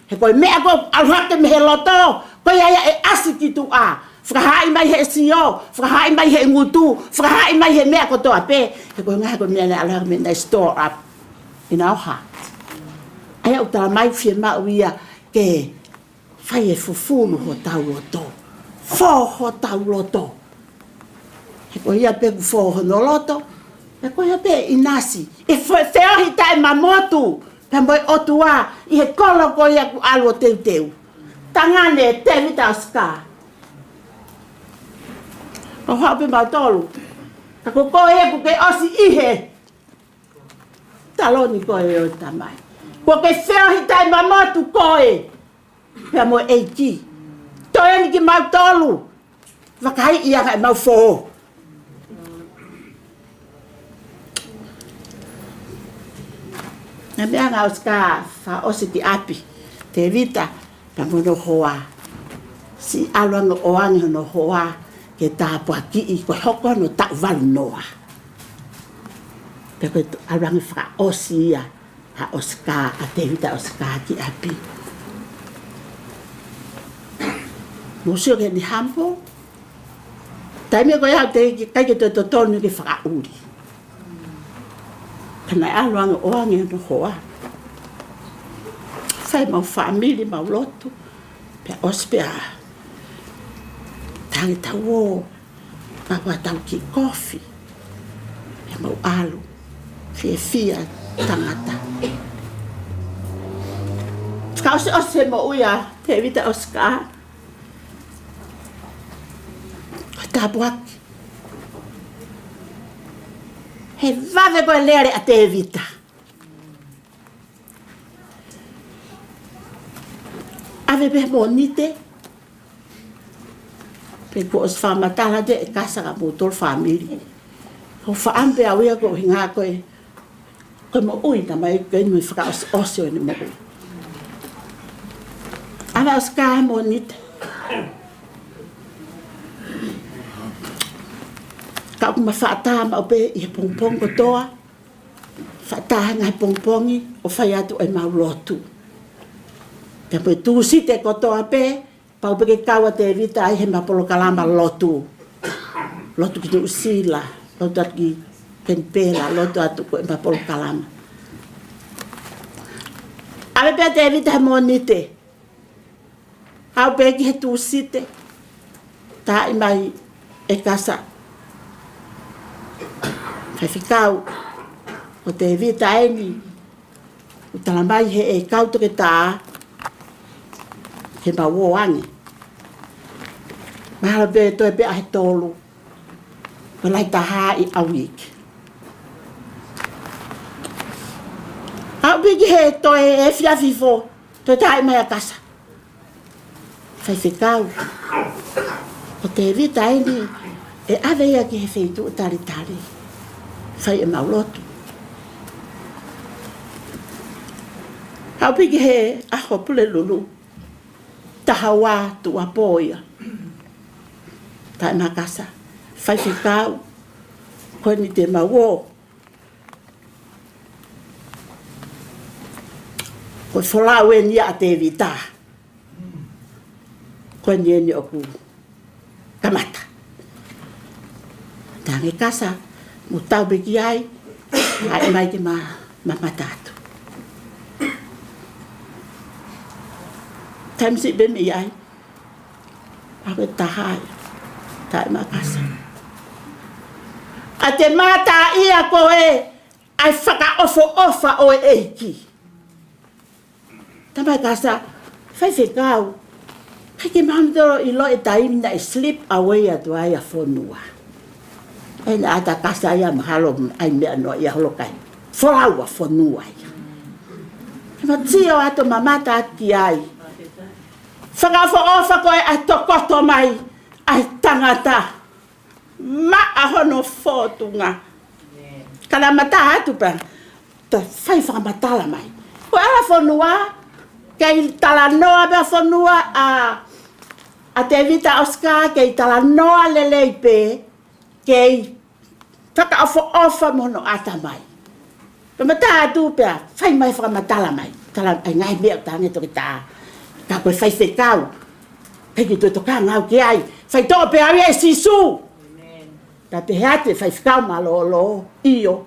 He koe mea ko alhake me he loto. Koe ia e asiki tu a. Whakahai mai he sio. Whakahai mai he ngutu. Whakahai mai he mea kotoa pe. He koe ngaha koe mea ne alhake me ne store up in our heart. Aia utala mai fie mau ia ke whai e fufunu ho tau loto. Fo ho tau loto. He koe ia pe kufoho no loto. He koe ia pe inasi. E wheohi tae mamotu. Pe moi otua. I he kolo koe ia ku alu teu teu. Tangane Tevita Osika. Ko hau pe mautolu. Ka ko koe ia ku ke osi ihe. Taloni koe o tamai. Ko ke wheohi tae mamotu koe. Pe moi eiki. Toi ni ki mautolu. Wakahi ia kai mau foo. Na mea ngā Osika wha osi ki api, Tevita, pa mono hoa. Si aluanga oangi hono hoa, ke tāpua ki i koe hoko no tau walu noa. Pe koe aluanga wha osi ia, ha Osika, a Tevita Osika ki api. Mosio ke ni hampo, taimia koe au te kai ke te totonu ke wha uri. Kana aluanga oange no hoa. Whai mau whamiri, mau lotu. Pea ospea. Tangi tau o. Papa tau ki kofi. Pea mau alu. Fia tangata. Whakausi ose mo uia. Tevita Osika. Tapuaki. He vave koe leare a Tevita. Ave pe mo nite. Pe ko os whamatala de e kasaka mo tol family. Ho whaampe a wea ko hinga koe. Koe mo ui na mai koe ni whaka osio ni mo ui. Ave os kae mo nite. Ka kuma whaata ma ope i he pongpong kotoa. Whaata ngai pongpongi o whai atu ai mau lotu. Pea po tu site kotoa pe, pau peke kaua Tevita ai he mapolo kalama lotu. Lotu ki tu usila, lotu atu ki penpela, lotu atu ko mapolo kalama. Ame pea Tevita he monite. Au peki he tu site. Ta imai e kasa. Whaiwhikau. O Tevita eni. O talamai he e kau toke tā. He mawo ange. Mahala pe toi pe ahe tolu. Walai taha i awiki. Au piki he toi e fiafifo. Toi tā imai a kasa. Whaiwhikau. O Tevita eni. E awea ki he wheitu o tari tari. Whai e maulotu. Au piki he aho pule lulu. Tahawa tu apoia. Tai makasa. Whaiwhikau. Koe ni te mawo. Koe wholau e ni a Tevita. Koe ni e ni oku. Kamata. Tange kasa. Mutau beki ai. Ai mai te matatu. Tamsi be me ai. Aku tahai. Tai makasa. A te mata ia koe. Ai whaka ofa o eiki. Tamai kasa. Whaiwhikau. Kai ke mahamtoro i lo e taimina i slip away atu ai a Fonua. Ai na ata kasa ia mahalo ai mea no ia holokai. Wholau a Fonua ia. Ma tio ato mamata ati ai. Whakawha ofa koe ai tokoto mai. Ai tangata. Ma ahono fōtunga. Kana mata atu pa. Ta whai whakamatala mai. Ko ala Fonua. Kei tala noa bea Fonua a Tevita Osika. Kei tala noa lelei pe. Kei whakawha ofa mono ata mai. Pa mata atu pea. Whai mai whakamatala mai. Tala ai ngai mea tange toki taa. Ka koe whaiwhikau. Peki tui toka ngau ki ai. Whaitoa pe awi e sisu. Ta te heate whaiwhikau malolo. Iyo.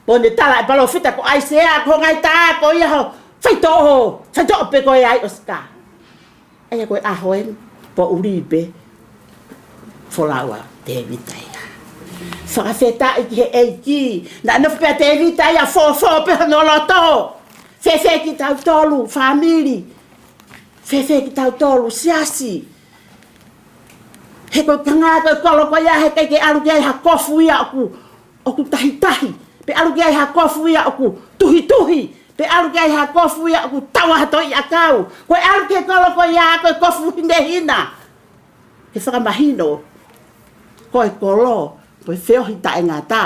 Pone tala e palo whita ko ai sea. Ko ngai taa ko ia ho. Whaitoa ho. Whaitoa pe koe ai Osika. Aia koe ahoen. Po uripe. Wholaua Tevita ia. Whakawheta i ki he eiki. Na nufu pe Tevita ia. Fō pe honoloto. Whewhe ki tau tolu. Famili. Whewhe ki tau tolu, siasi. He koe kangāka kolo koe ia, he kei ke alu ki ai ha kofu ia oku tahi. Pe alu ki ai ha kofu ia oku tuhi. Pe alu ki ai ha kofu ia oku tawahato i akau. Koe alu ki kolo koe ia koe kofu hina. He whakamahino. Koe kolo, koe whiohi tae ngātā.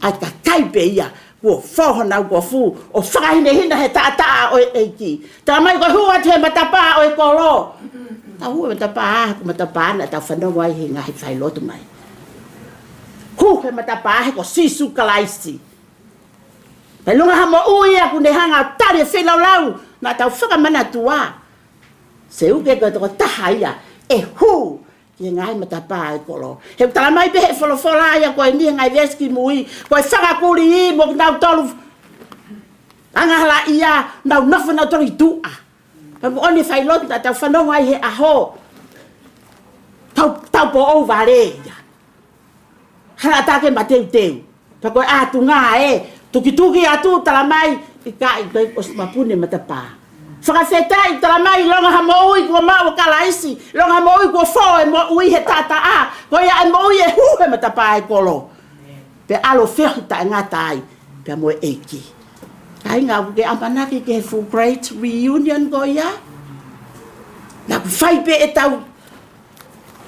Ai ka kaipe ia. Kua whohona kua fu, o whakahine he tātaa o eiki. Tā mai koe hua te matapā o e kolo. Tā hua matapā na tā whanau ai he ngahi whailotu mai. Hu he matapā he ko sisu kalaisi. Pai lunga hamo uia kune hanga tari e whenau lau, na tā whakamana tua. Se uke koe toko taha ia, e hu. Ki ngai matapa e kolo. He tala mai pe he wholofola ia koe ni ngai veski mui. Koe whakakuri i mo nau tolu. Angahala ia nau nofu nau tolu i tua. Pa mo oni whailot na tau whanau ai he aho. Tau po o vare ia. Hala take ma teu. Pa koe atu ngā e. Tuki atu tala mai. I ka i koe os mapune matapa. Whakawheta i tala mai longa ha mo ui kua mau kalaisi. Longa mo ui kua who e mo ui he tata a. Ko ia e mo ui e hu he matapa e kolo. Pe alo whiohi ta e ngata ai. Pe mo e eiki. Kai ngā ke amanaki ke he full great reunion ko ia. Nā ku whai pe e tau.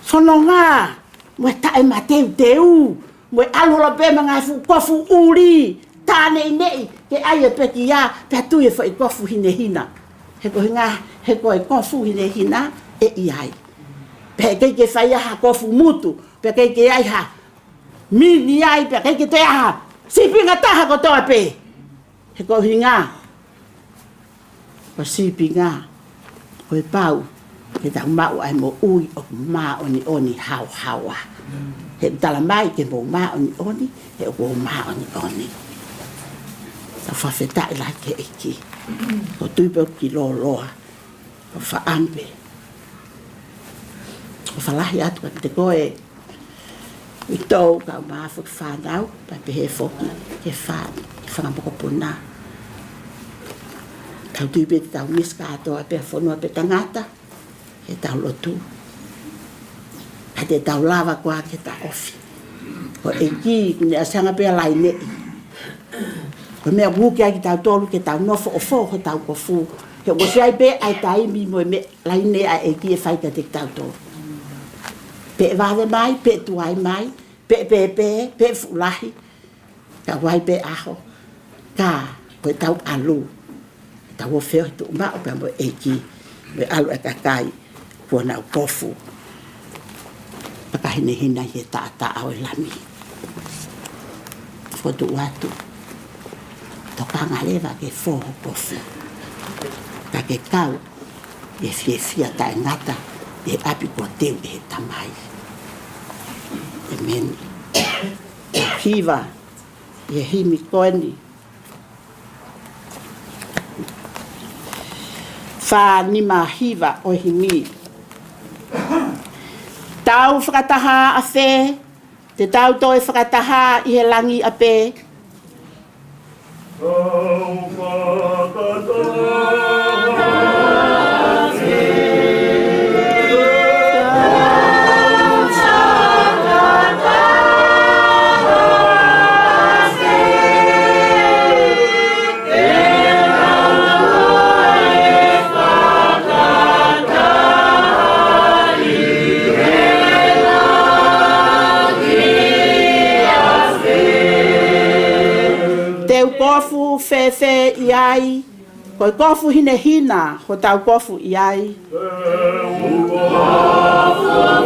Whanonga. Mo e tae ma teu. Mo e alo la pe mga fu kofu uri. Tānei nei. Ke ai e peki ia. Pe atu e whai kofu hina. He koe kofu hine hina e iai. Pe kei ke whai aha kofu mutu. Pe kei ke ai ha mini ai. Pe kei ke te aha sipinga taha ko toa pe. He koe hinga. Ko sipinga. koe pau, he tau mau ai mo ui o maa oni hau haua. He tala mai ke mo maa oni, he o maa oni. Ta whawhetai lai ke eki. Ko tuipe o ki loa, o whaampe. O whalahi atu ka te koe, i tau ka maa whuk whanau, pa pehe whoki, ke whani, ke whangapoko puna. Kau tuipe te tau miska atoa pe Fonua pe Tangata, he tau lotu. Ka te tau lava kua ke ta ofi. Ko eki, kune asanga pe lai nei. Ko mea wuki ai ki tau tolu ke tau nofo o fo ko tau kofu. Ke o siai pe ai tai mi mo me lai nei a eki e whaita te tau tolu. Pe vade mai, pe tuai mai, pe fulahi. Ka wai pe aho. Ka, ko tau alu. Tau o feo tu ma o pe mo eki. Me alu e kakai. Kua nau kofu. Pakahine hina he ta au e lami. Fotu watu. Tokanga lewa ke fōho kofu. Ka ke kau. E fia Tangata. E api kua teu e he tamai. E meni. E hiva. E himi koeni. Wha nima hiva o himi. Tau whakataha a whē. Te tau toi whakataha i he langi a pē. Kofu fe iai, koi kofu hine hina, ho tau kofu iai. Kofu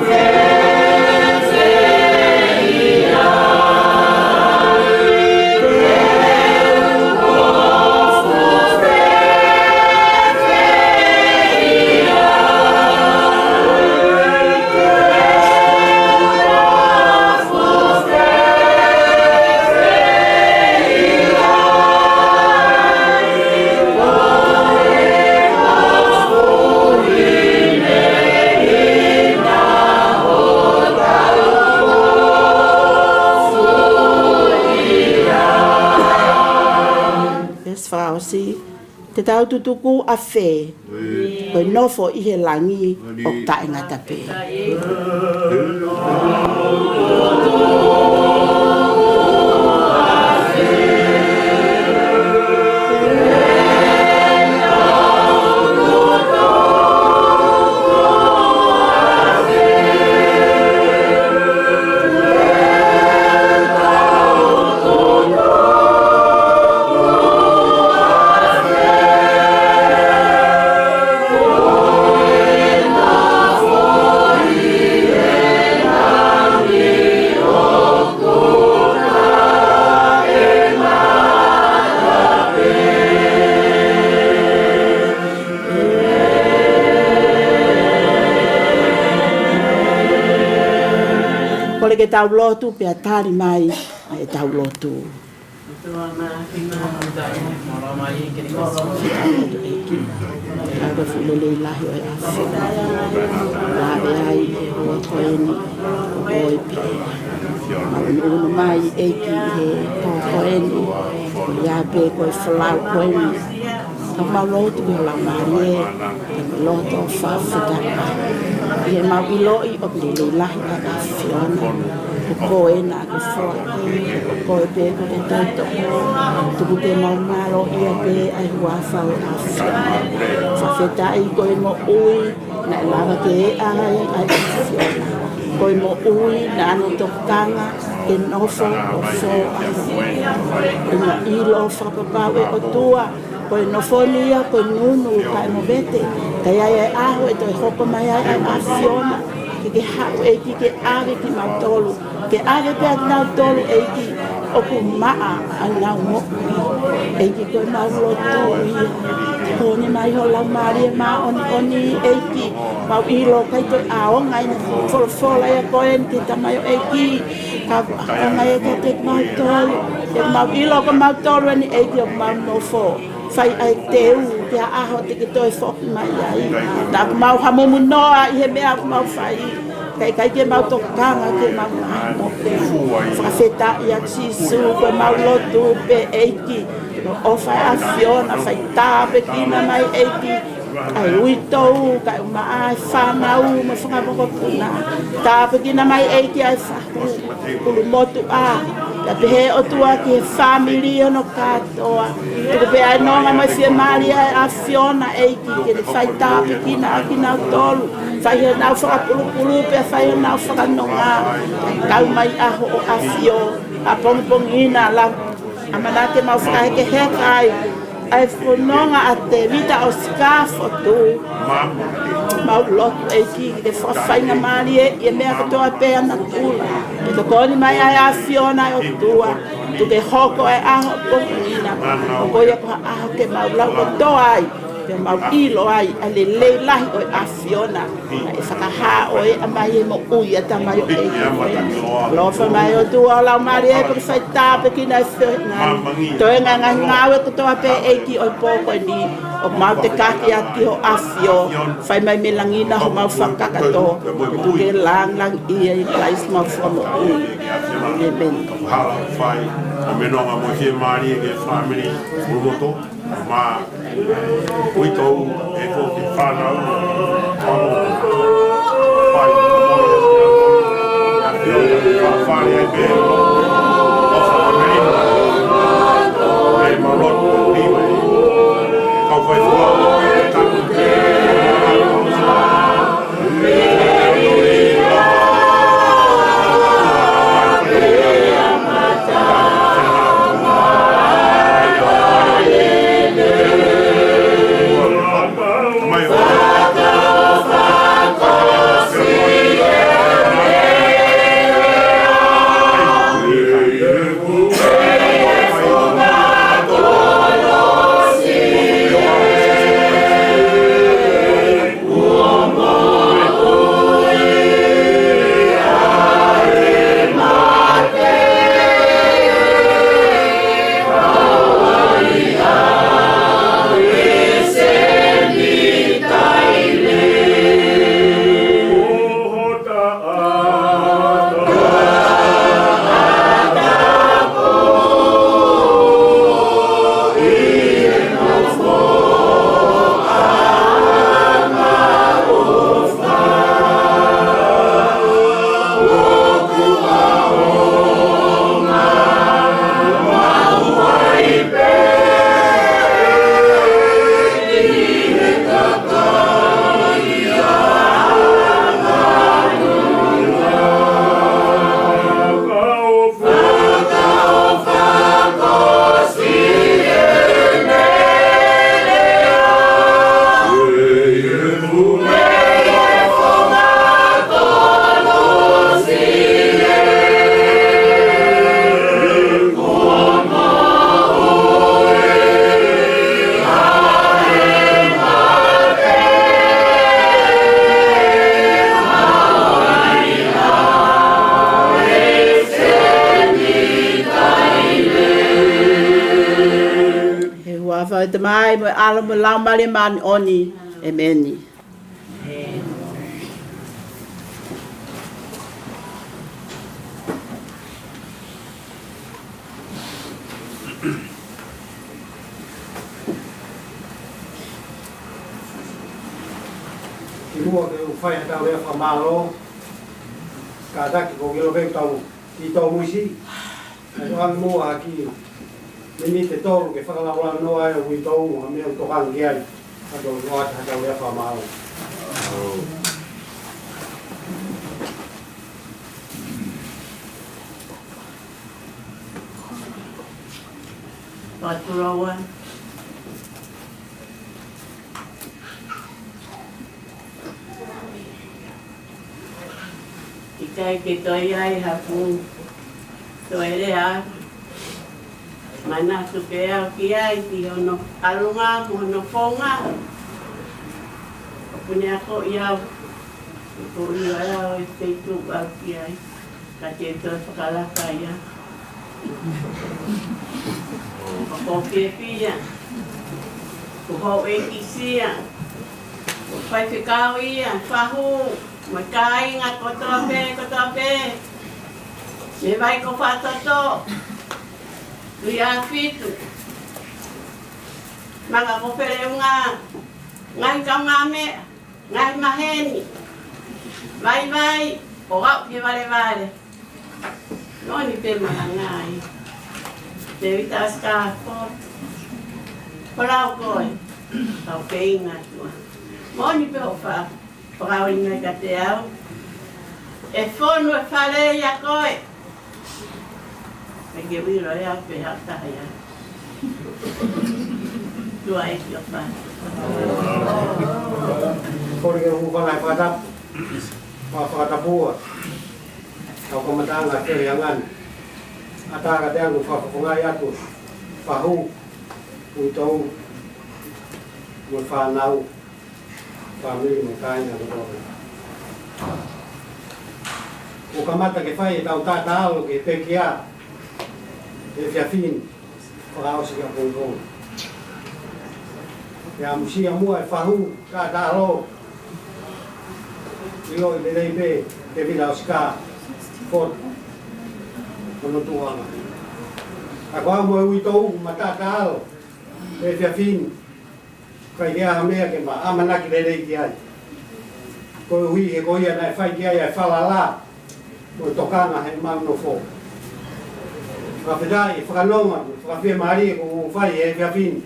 fe iai. Te tau tutuku a whē, koe nofo i he langi o Tangata pē. Kole ke tau lotu pe atari mai e tau lotu. Aga fulele ilahi o e afi. Lawe ai e hoa koeni o oi pe. Unu mai eki he hoa koeni. Ia pe koe whalau koeni. Ka mau lotu ke lau marie. Ka lotu o whawhitaka. Ie mau iloi o lele ilahi a afiona. Ko koe na ke whoa. Ko koe pe ko te toto. Tuku te mau malo ia pe ai hua whau afiona. Whawhetai koe mo ui. Na lava ke e ai afiona. Koe mo ui na anu tokanga. Ke nofo o who afiona. Ina ilo whakapapau e o tua. Koe nofonia, koe nunu, kai mo vete. Kai ai aho e toi hoko mai ai afiona. Ke hau e ke ave ki mautolu. Ke ave pe nau tolu e ki oku maa a nau mo'ui. E ki koe mau lotu ia. Tony mai ho la Maria ma oni eiki mau ilo kai to ao ngai na fola e koen te tamai eiki ka ngai ka te mau tolu e mau ilo ka mau tolu ni eiki o mau no fo fai ai teu te aho te ki toi fo mai ai na mau hamu noa i he mea mau fai kai ke mau to kanga ke mau mo fa feta ia chisu ko mau lotu pe eiki o fai a fiona fai tape kina mai eiki ai ui tau kai uma ai whanau ma whangapoko puna tape kina mai eiki ai whaku kulu motu a la pehe o tua ki he family ono katoa tuku pe ai nonga mai fia maria a fiona eiki ke le fai tape kina a kina tolu fai he nau whakapulu pe fai he nau whakanonga kau mai aho o a fio a pongpongina la amanake mau whakaheke hekai ai whanonga a Tevita Osika Fotu mau lotu eiki e whakawhainga maari e mea katoa pēa na tula e to koni mai ai a Fiona o tua tu ke hoko e aho pongina o koia koha aho ke mau lau katoa ai ke mau ilo ai a le leilahi o a Fiona e whakaha o e a mai e mo ui a tamai o eiki lofa mai o tua o lau maari e kuri whai tāpe kina e whingani toi ngai ngawe katoa pē eiki o pōko ni o mau te kaki ati ho afio whai mai me langina ho mau whakakato e tu ke lang ia i place mau whono ui amen hala whai a menonga mo he maari e ke family urumoto ma uitou e ko ki whanau whai whare e pe o whakamei e marot niwe kau whai whua e taku te te mai mo ala mo la mali man oni emeni mua cái phai tao để phá mà lo cả ta cái công việc bên tàu thì tàu mua gì anh mua à kia mình thì tàu cái phá lao lao nó ai vì tàu mà mình tàu hàng kia anh đồ ngọt tao để phá mà Paturawan Ikay kitoy ay hapon. Toy le ha. Mana tu pe au ki ai ti ono alunga mo no fonga. Punya ko ia ko ia te tu au ki ai. Ka te to kala kaya. Ko ke pia. Ko ho e ki sia. Fai ke kau ia fahu. Mai kai nga ko tope. Me vai ko fatoto. Ia fitu. Maka ko pere ngai kamame, ngai maheni. Vai, o au ke vale. Noni pe ngai. Tevita Osika Fotu. Parau koi. Tau ke inga tua. Moni pe o fa. Parau inga ka te au. E Fonua fale ia koi. Ke wiro ia pe hata ia. Tua e ki o fa. Kore ke hu whanai whatap. Whakatapua. Kau komatanga kere angan. Ataka te angu whakapungai atu. Whahu. Uitou. Mui whanau. Whamiri mo kaina kutore. O kamata ke whai e tau tata alo ke pekia. E whiawhini, whakaosika pōpō. E a musia mua e whahu, ka tālo. I oi le rei pē, Tevita Osika Fotu. Ono tuanga. A koa mua ui tōu, ma tā tālo. E whiawhini. Kai rea ha mea ke ma amanaki le rei ki ai. Koe hui he koia nai whai ki ai ai whalala. Koe tokanga he mauno fō. Whakawhitai, whakanonga, whakawhia maari ko whai e whiawhini.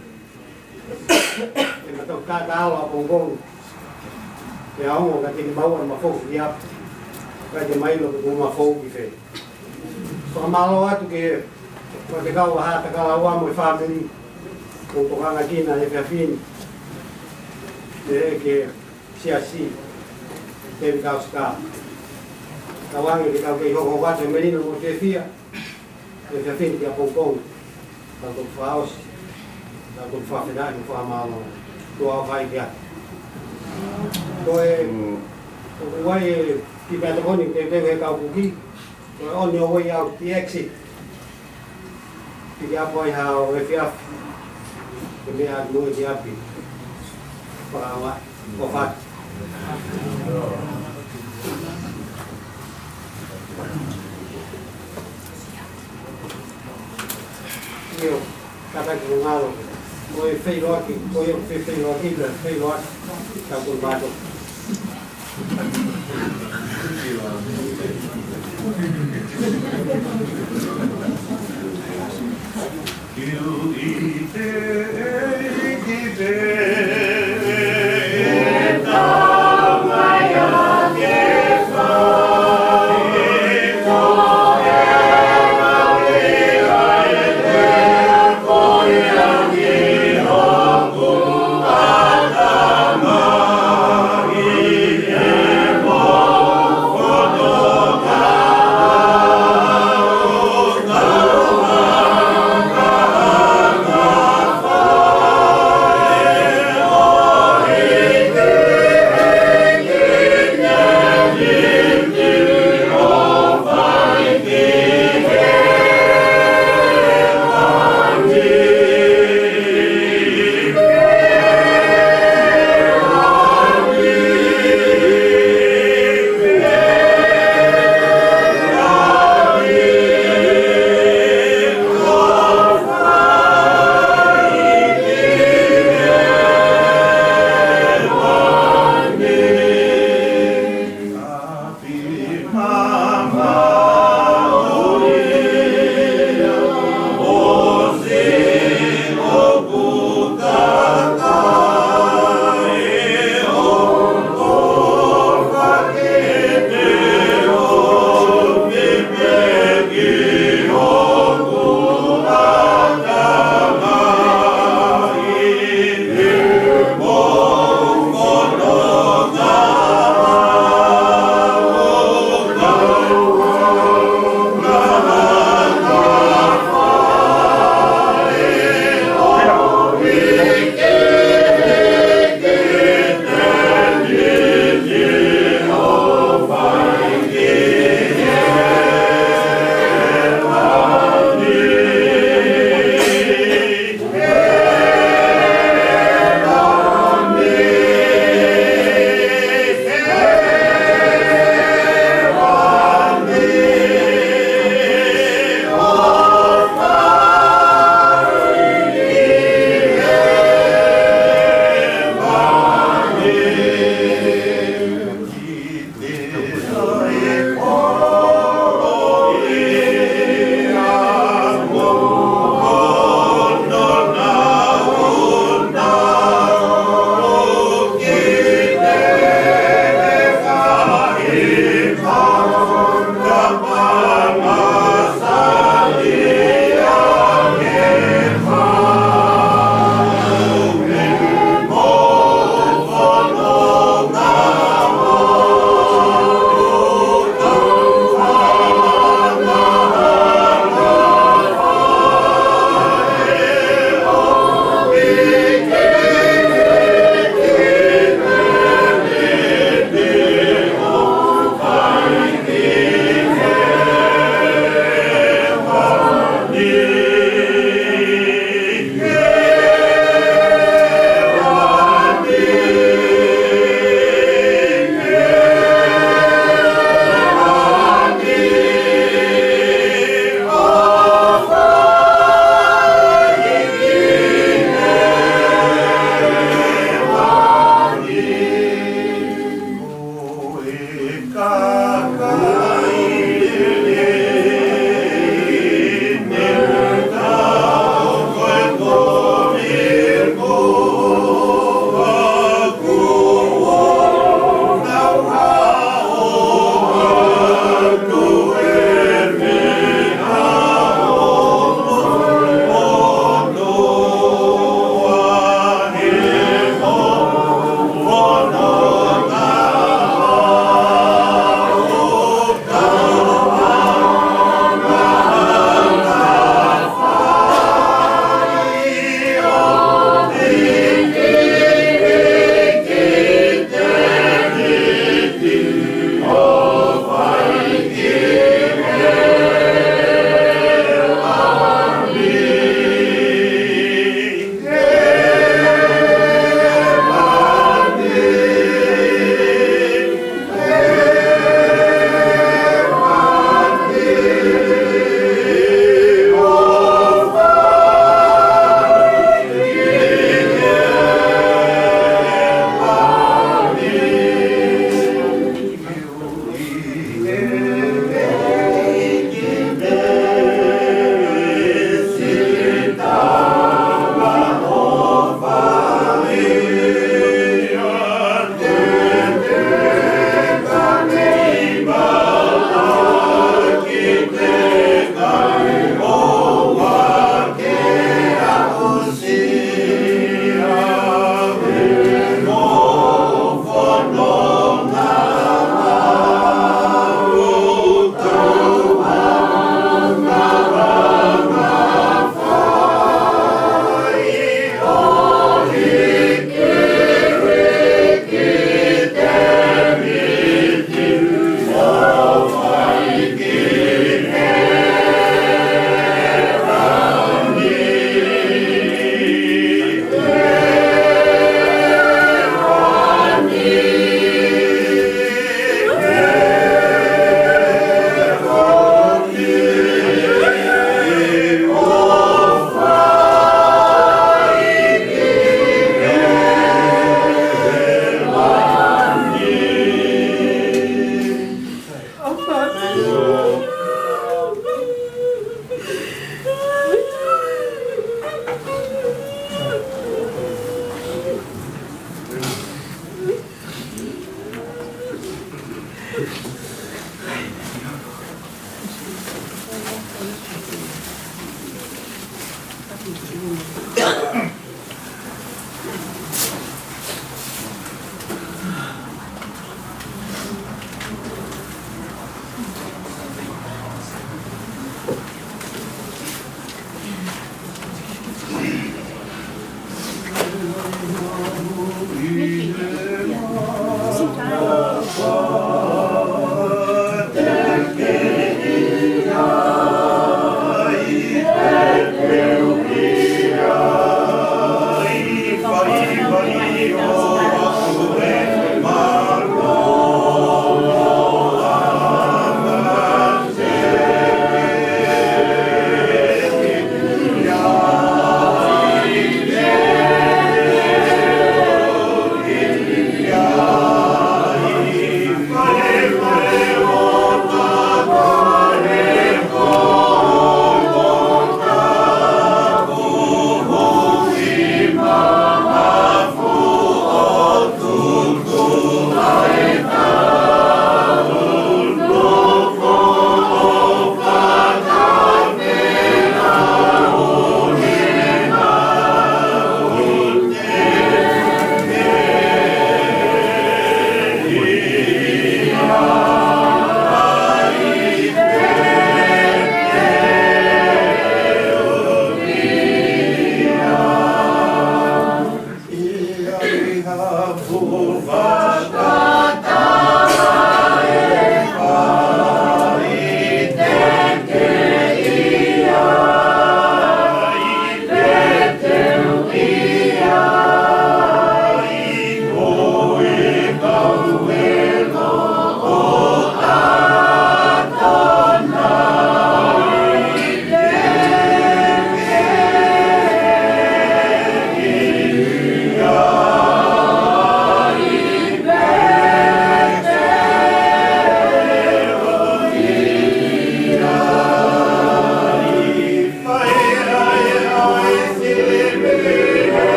E matau tāta ala a pōngongu. E aongo ka tini maua na mawhoku ki apu. Kai te mailo ko ma whoku ki whai. Whakamalo atu ke te kaua hata kala uamo e whamiri. Ko tokanga kina e whiawhini. E ke siasi. Tevita Osika. Kawangi ki kau kei hoko watu e merino mo te whia. E whiawhini ki a pōkongu. Tau tō whaosi. Tau tō whawhenai mo whamalo. Tō au whai ki a. Tō e wai e ki pēta koni te tewe e kau kuki. Tō e oni o wai au ti exit. Ki a poi hao e whiawhi. Ke mea mui ki api. Whakawa. Ko whati. Io, kata ki ngalo, ko e whairoa ki, ko e whairoa ki, whairoa ka kurbato.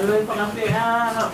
Aloi pakapea.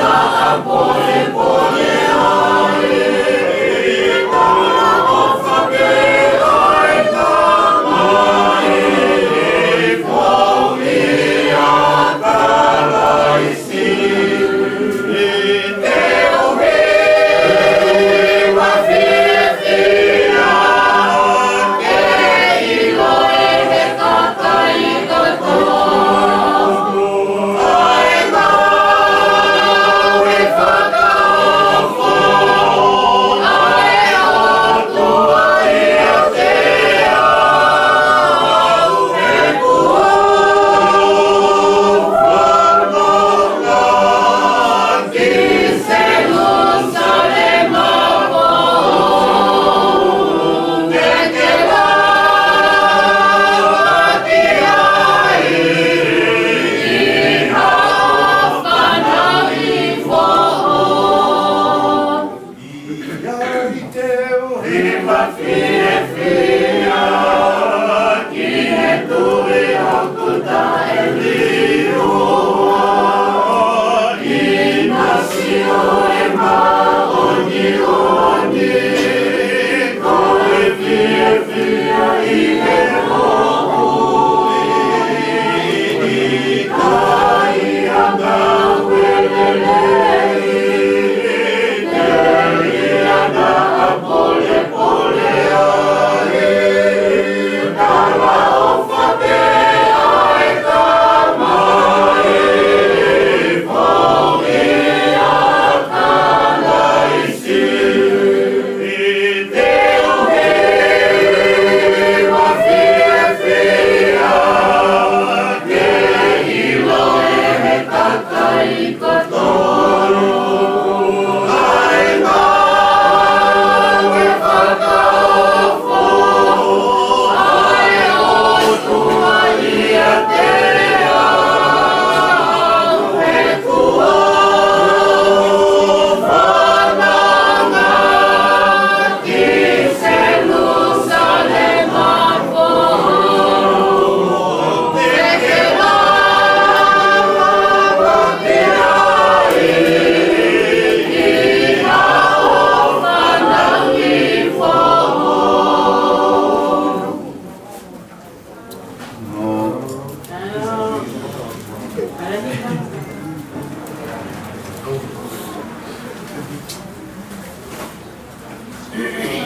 Tangata. Yeah.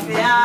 Yeah.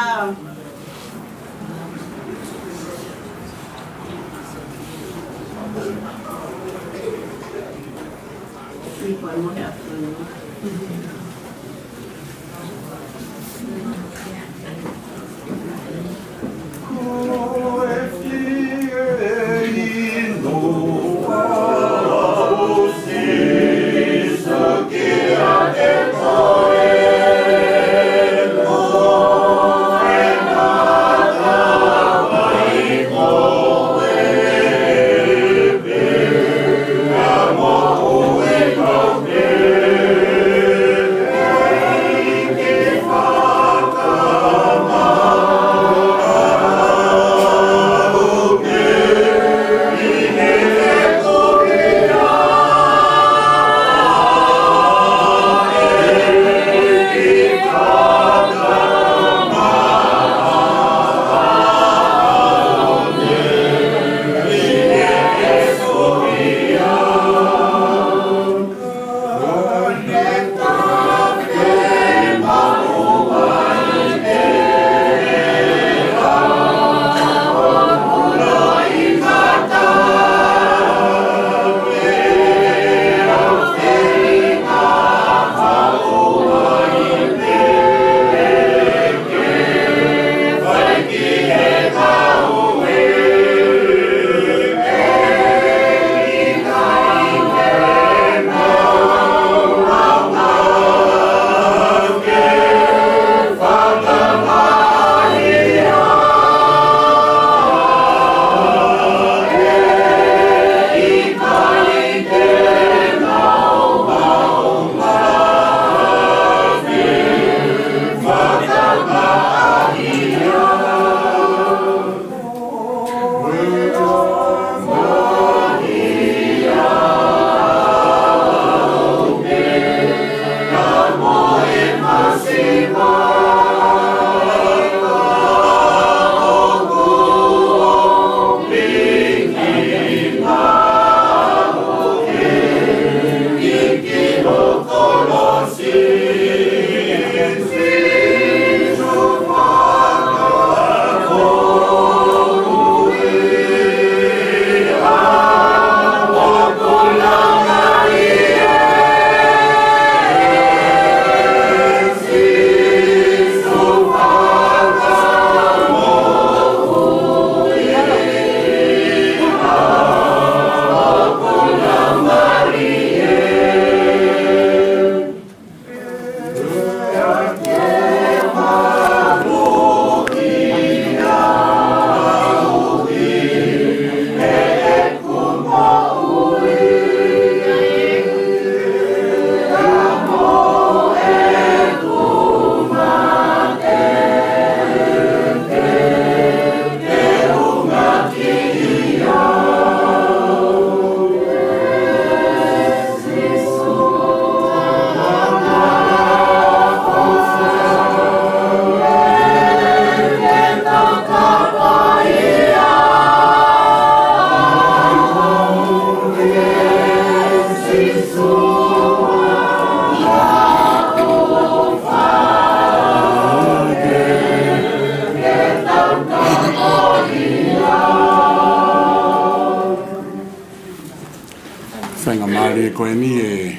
koe ni e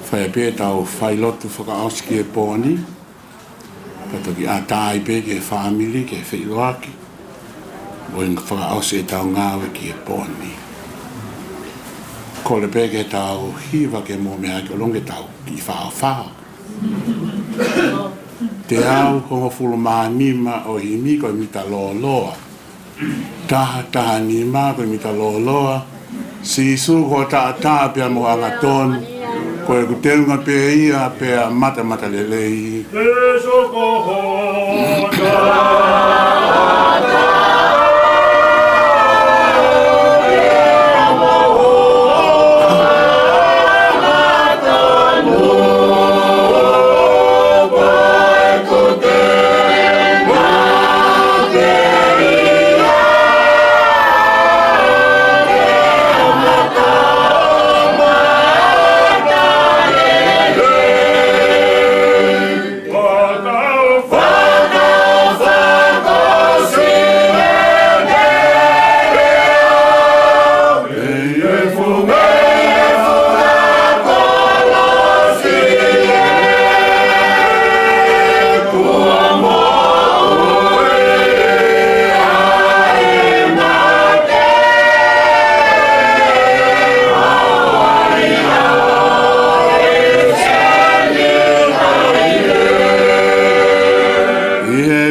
whai pe tau whai lotu whakaoski e pōni. Pato ki a tāi pe ke family ke whiloaki. O inga whakaosi e tau ngāwe ki e pōni. Ko le pe ke tau hiwa ke mō mea ke longe tau ki whao. Te au hongo fulu maa nima o himi koe mita loa. Taha nima koe mita loa. Si su ko ta pia mo anga ton ko e kutenga pe ia pe mata lelei so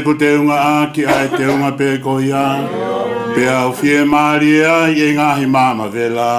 ko te unga aki ai te unga pe ko ia pe au fie maria i ngahi mama vela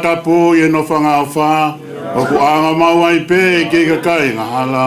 tapu ye no whanga wha o ku anga mawai pe ke ka kai ngā hala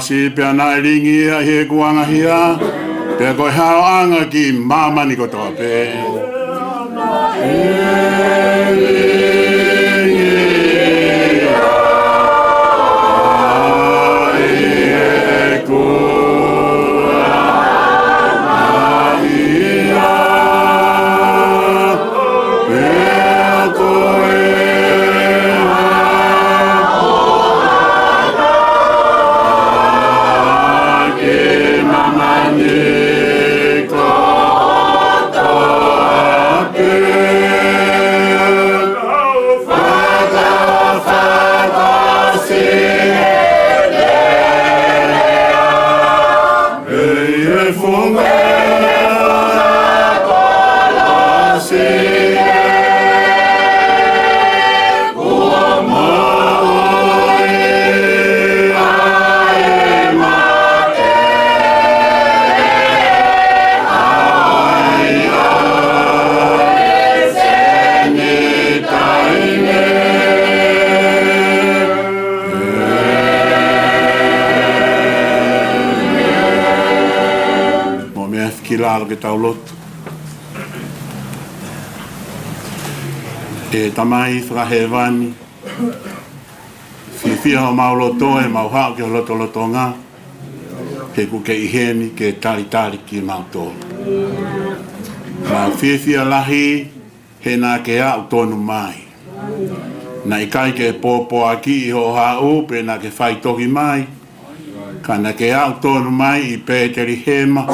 si pe ana ringi a he kuanga hia pe ko hao anga ki mama ni ko to pe mahalo ke tau lotu. E tamai whakahewani. Whiwhia ho mauloto e mauhao ke loto ngā. Ke ku ke iheni ke tari ki mauto. Mau whiwhia lahi he nā ke au tonu mai. Na ikai ke pōpō aki I ho hau pe nā ke whai tohi mai. Ka nā ke au tonu mai I pēteri hema.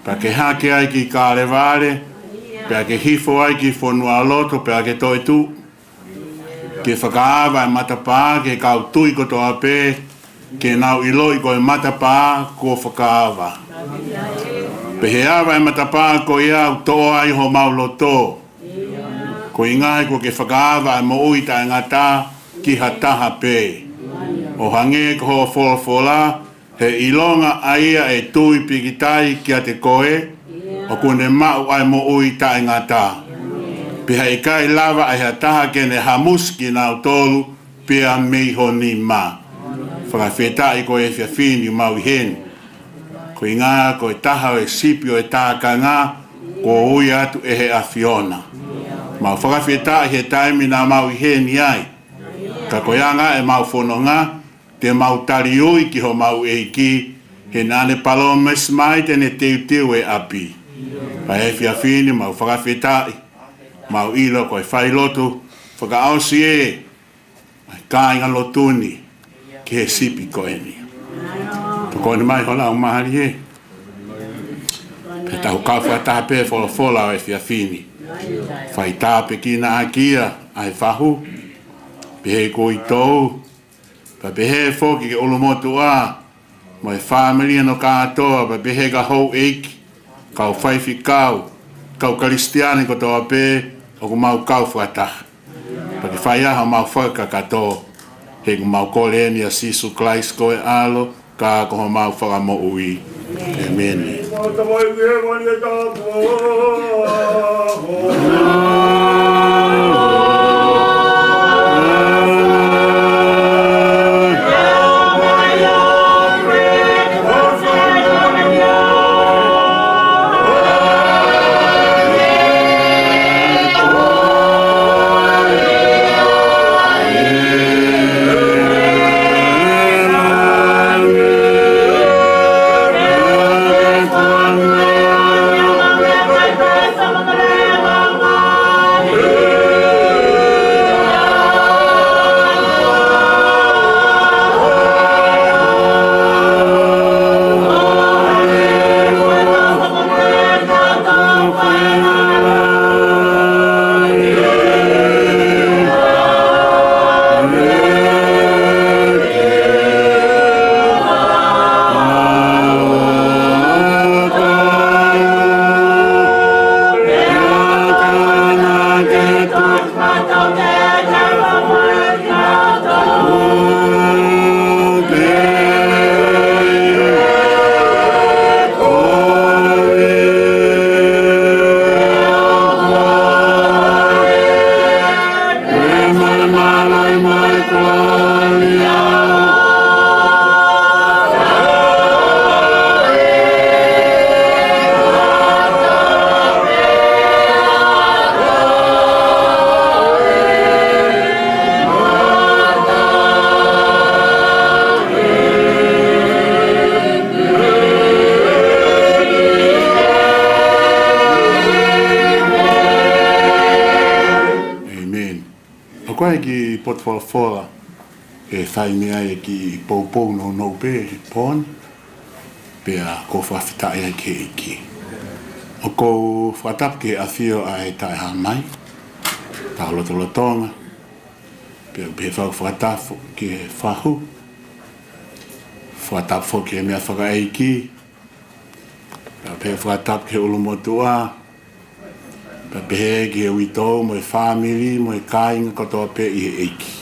Pa ke hake ai ki kāre vare. Pe ke hifo ai ki Fonua loto pe ke toi tu. Ke whakaawa e matapā ke kau tui kotoa pē. Ke nau iloi ko e matapā ko whakaawa. Pe he awa e matapā ko iau toa ai ho mauloto. Ko ingai ko ke whakaawa e mo uita e ngata ki hataha pē. O hange ko ho wholafola he ilonga aia e tui pikitai ki a te koe. O kune mau ai mo uita e ngata. Piha i kai lava ai hataha kene hamuski nau tolu pia miho ni ma. Whakawhetai ko e whiawhini mau hen. Ko inga ko e taha e sipio e tāka ngā ko ui atu e he a Fiona. Mau whakawhetai he taimi nā mau hen iai. Ka ko ianga e mau whono ngā te mau tari ui ki ho mau e ki he nane palomes mai tene teu e api. Pa e whiawhini mau whakawhetai mau ilo ko e whailotu whakaosi e kāinga lotuni ki he sipi ko e ni. Ko ni mai hola o mahari e. Pe tau kawha tāpe fola o e whiawhini. Whai tāpe ki na akia ai whahu. Pe he ko I tōu. Pa pe he whoki ke olomotu a. Mo e whāmeri no kātoa pa pe he ka hou eiki. Kau whaifi kau. Kau karistiani ko toa pē. O ku mau kau whataha. Pa ke whai aha mau whaka katoa. He ku mau koleni a Sisu Christ ko e alo. Ka ko mau whakamo ui. Amen. Fola e whai mea e ki poupou no pe pon pe a ko whawhitai ai ke iki. O ko whatap ke a whio a e tai ha mai ta lotonga pe whatap ke whahu whatap fo ke mea whaka eiki pe whatap ke ulumotua pe he ki e wito mo e family mo e kāinga kotoa pe I he eiki.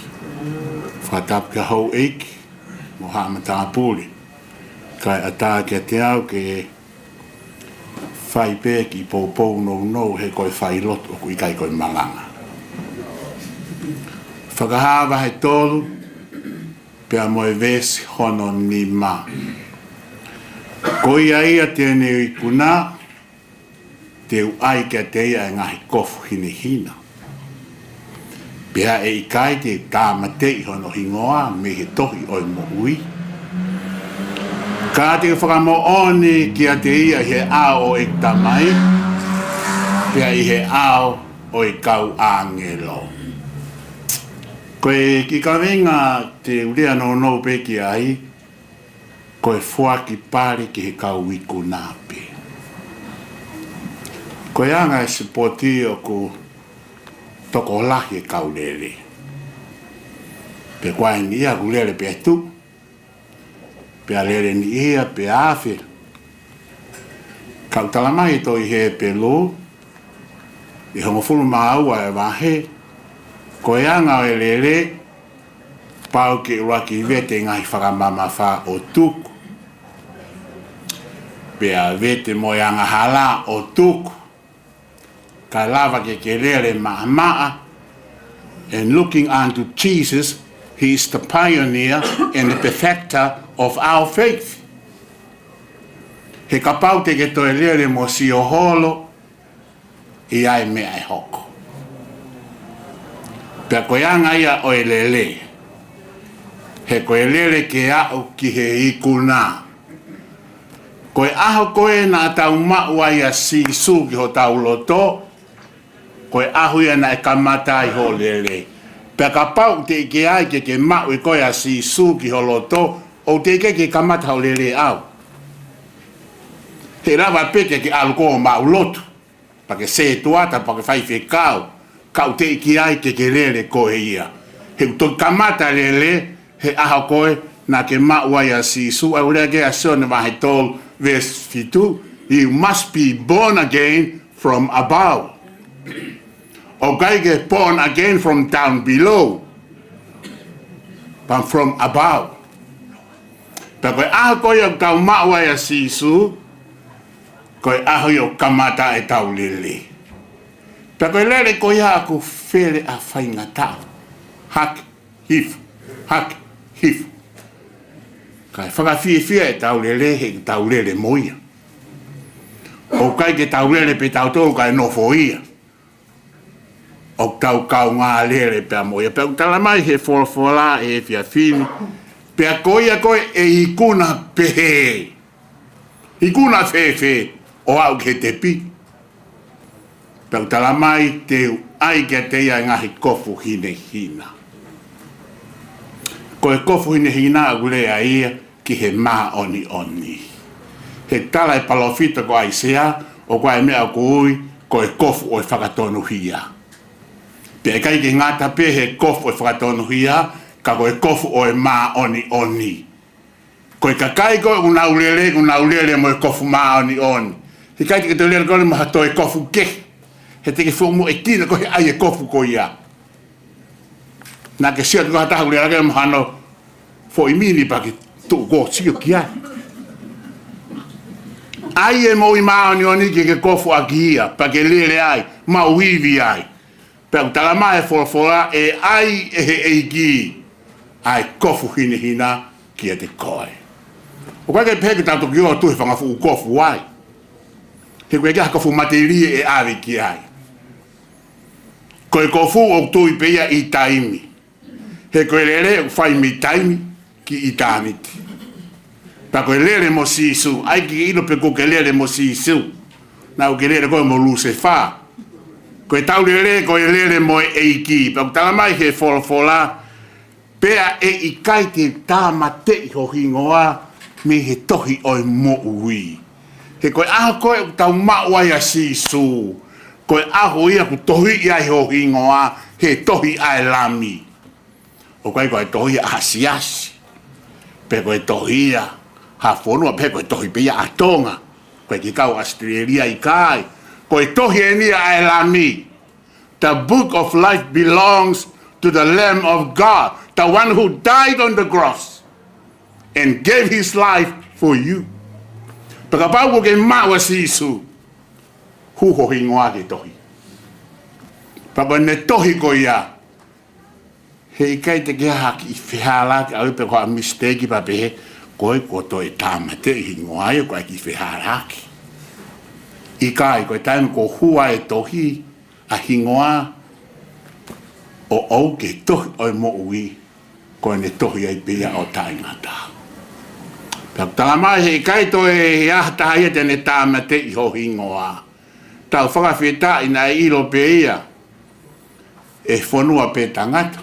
Whatap ke hou eiki mo hama tāpūri. Kai ata ke te au ke whai pe ki pōpou no he koe whai loto o kui kai koe malanga. Whakahawa he tolu pea mo e vesi hono ni ma. Ko ia ia tēnei I kuna te ai ke te ia ngahi kofu hine hina. Pea e ikai te tāmate i hono hingoa me he tohi o i mohui. Ka te whakamo oni ki a te ia he ao o i tamai, pea i he ao o i kau angelo. Koe ki ka venga te urea no no pe ki ai, koe fuaki pare ki he kau wiku nāpe. Koe anga e supporti o ku toko lahi e kau lele. Pe kwa ni ia ku lele pe tu, pe a lele ni ia pe awhi. Kau talamai to i he pe lo, i hongo fulu maaua e wahe, koe anga o e lele, pau ki waki vete ngai whakamama wha o tuku. Pe a vete mo anga hala o tuku. Ka lava ke lele maa, and looking unto Jesus, he is the pioneer and the perfecter of our faith. He ka pau te ke toi lele mo si o holo, i ai mea e hoko. Pea koe anga ia o e lele. He koe lele ke au ki he ikuna. Koe aho koe na tau maua ia si su ki ho tau loto, koe aho ia na e kamata i ho lele. Pea ka pau te ke ai ke mau i koe a si su ki ho loto, o te ke kamata ho lele au. He rawa peke ke aluko o mau lotu, pa ke se tuata, pa ke fai fe kau, kau te ki ai ke lele koe ia. He to kamata lele, he aho koe na ke maua ia si su, a urea ke a sone mahe tol, verse 52, you must be born again from above. O kai get born again from down below, but from above. Pero koe aho koe o kau maua ia si su, koe aho i o kamata e tau lele. Pero koe lele koe aku fere a whainga tau. Hak, hif, hak, hif. Kai whakawhiwhia e tau lele he tau lele moia. O kai ke tau lele pe tau tō kai nofo ia. O tau kau ngā lele pe moia. Pe utala mai he wholafola e whia whini. Pe a koe e ikuna pehe. Ikuna whewhe o au ke te pi. Pe utala mai te ai ke te ia ngahi kofu hine hina. Koe kofu hine hina agulea ia ki he maa oni oni. He tala e palofita ko aisea o koe mea ko ui koe kofu o e whakatonu hia. Pe e kai ke ngata pe he kofu o e whakatonu hia ka koe kofu o e maa oni oni. Koe ka kai koe unaulele mo e kofu maa oni oni. He kai ke te lele koe maha to e kofu ke. He te ke fumu e tina koe ai e kofu ko ia. Na ke sia tuka tahu lea ke mahano fo i mini pa ke tu ko sio kia. Ai e mo i maoni oni ke kofu a kia pa ke lele ai, ma uivi ai. Pe utala mai fora e ai e he eiki ai kofu hine hina kia te koe. O kwa ke peke tatu ki o tuhi whangafu u kofu ai. He kwe kia kofu materie e awi ki ai. Koe kofu o tui peia i taimi. He koe lele whai mi taimi ki i tāmiti. Pa koe lele mo sisu, ai ki ino pe koe lele mo sisu. Na o ke lele koe mo luse wha. Koe tau lele mo e eiki. Pa kutala mai he wholafola, pea e i kai te tāmate i ho hingoa me he tohi o i mo ui. He koe aho koe tau maua ia sisu. Koe aho ia ku tohi ia i ho hingoa he tohi ai lami. O koe tohi a hasiasi. Pe koe tohi ia ha Fonua pe koe tohi pe ia a tonga. Koe ki kau Australia i kai. Koe tohi e nia ai lami. The book of life belongs to the Lamb of God, the one who died on the cross and gave his life for you. Paka pau ke maua sisu. Huho hingoa ke tohi. Paka ne tohi ko ia. He kai te kia haki i whihala ki au pe koa mistake pa pehe, koe ko to e tāmate i hingoa i koe ki whihala ki. I kai koe taimi ko hua e tohi a hingoa o au ke tohi o mo ui koe ne tohi ai pia o Tangata. Pea talamai he kai to e ahta ia tene tāma te I ho hingoa. Tau whakawheta ina e ilo pe ia e Fonua pe Tangata.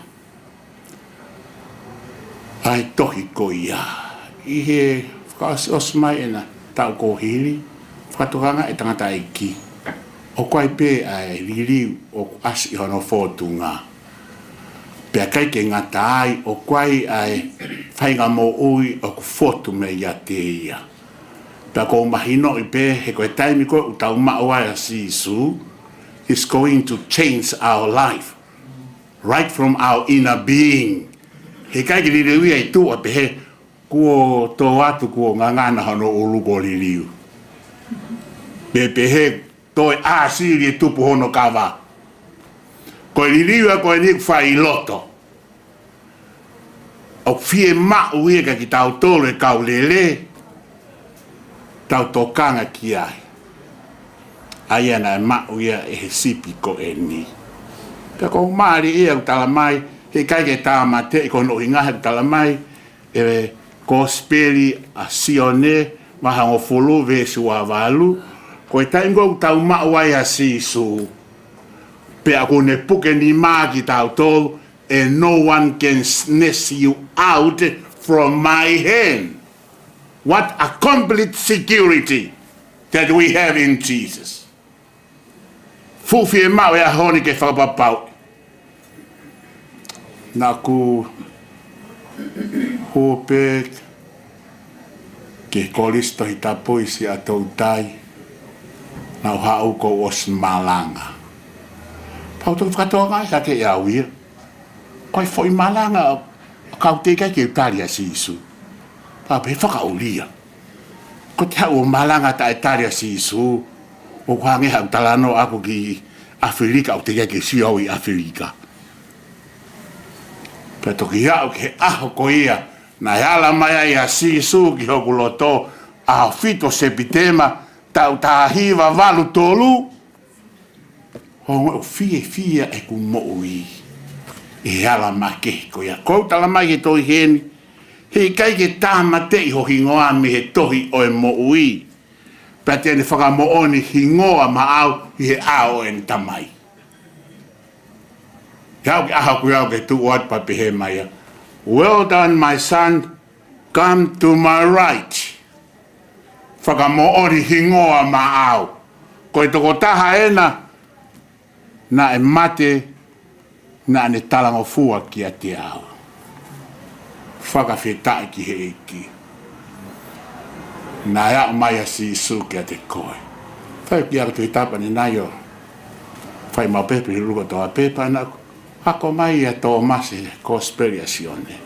Ai tohi ko ia. I he whakasi osmai ena tau ko hili. Whakatohanga e tangata e ki. O koe pe ai liriu o asi hono Fotunga. Pea kai ke ngata ai o koe ai whainga mo ui o ku fotu me ia te ia. Pea ko mahino I pe he koe taimi koe utau maoai a sisu is going to change our life. Right from our inner being. He kai ki liriu ia I tu a pe he kuo tō atu kuo ngangana hono uluko liriu. Pepe he toi a siri e tupu hono kawa. Koe liriwa koe ni whai loto. O fie mau ia ka ki tau tolo e kau lele. Tau tokanga ki ai. Ai ana e mau ia e he sipi ko e ni. Pea ko maari ia ku tala mai. He kai ke tāma te I kono ingahe ku tala mai. E kospeli a sione. Maha ngo fulu vesu a walu. Koe taingo tau mawai a sisu. Pe ako ne puke ni maki tau tolu. And no one can snatch you out from my hand. What a complete security that we have in Jesus. Fufi e mau e a honi ke whakapapau. Nā ku hope ke kolisto I tapoi si a tau tai. Nau hau ko os malanga. Pau tu whakatoa ngai hake ia uia. Koi foi malanga kau te kai ke utaria si isu. Pau pe whakaulia. Ko te hau malanga ta etaria si isu. O kwange hau talano ako ki Afrika o te kai ke siau I Afrika. Pe toki hau ke aho ko ia. Na hala mai a si isu ki hoku loto. A fito sepitema. Tau tahiwa walu tolu. O fie e ku moui. E ala make ko ia. Kou tala mai ke toi heni. He kai ke tāma te I ho hingoa me he tohi o e moui. Pea tēne whakamooni hingoa ma au I he ao en tamai. Hau ke aha ku au ke tu oat papi he mai. Well done my son. Come to my right. Whakamoori hingoa ma au. Koe toko taha ena, na e mate, na ne talango fua ki a te au. Whakawhetai ki he eki. Na ea mai a si isu ki a te koe. Whai ki ako tui tapa ni nai o. Whai mau pepe hi ruko toa pepa na hako mai a tō masi ko speriasione.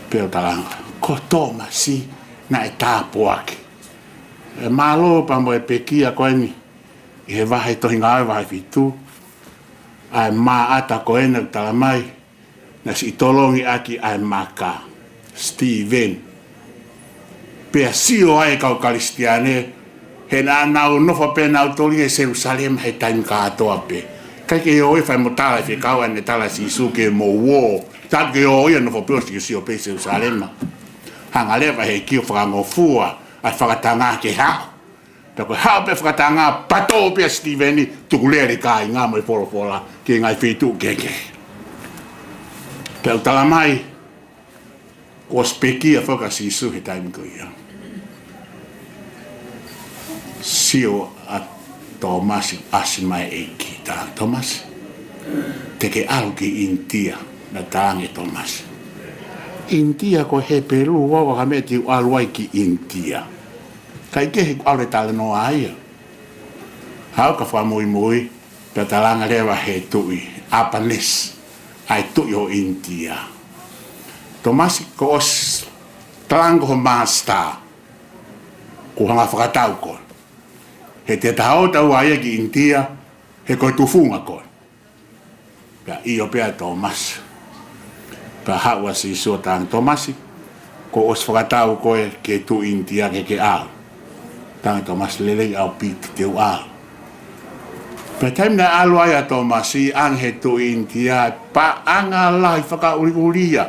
Peo talanga, ko tō masi, na e tāpo ake. E malo pa mo e pekia koe ni. I he wahe tohi ngāi wahe fitu. Ai mā ata koe na tala mai. Na si tolongi aki ai maka. Steven. Pea sio ai kau kalistiane. He nā nau nofa pe nau toli e Jerusalem he taimi kātoa pe. Kai ke oi whai mo tala e whikaua ne tala si suke mo wō. Tātu ke oi nofa peo si sio pe Jerusalem. Hanga lewa he kio whakangofua ai whakatanga ke hao. Tako hao pe whakatanga pato pe Steveni tukulere kai ngā mo I wholofola ke ngai whitu keke. Peo tala mai ko speki a whakasisu he taimi ko ia. Sio a Tomasi asimai eiki tā Tomasi. Teke au ki Intia na tānge Tomasi. Intia ko he Peru wawa ka meti aluai ki Intia. Kai ke he aure tala no aia. Hau ka whamui mui, pia talanga rewa he tui, Apanes, ai tui o Intia. Tomasi ko os talango ho master, ko hanga whakatau ko. He te tahau tau aia ki Intia, he koe tufunga ko. Pia io pia Tomasi. Pia haua si sua tāng Tomasi, ko os whakatau koe ke tu Intia ke au. Tangata mas lele au piti te ua. Pe taim na alua ia Tomasi anghe tu intia pa anga lai whaka uria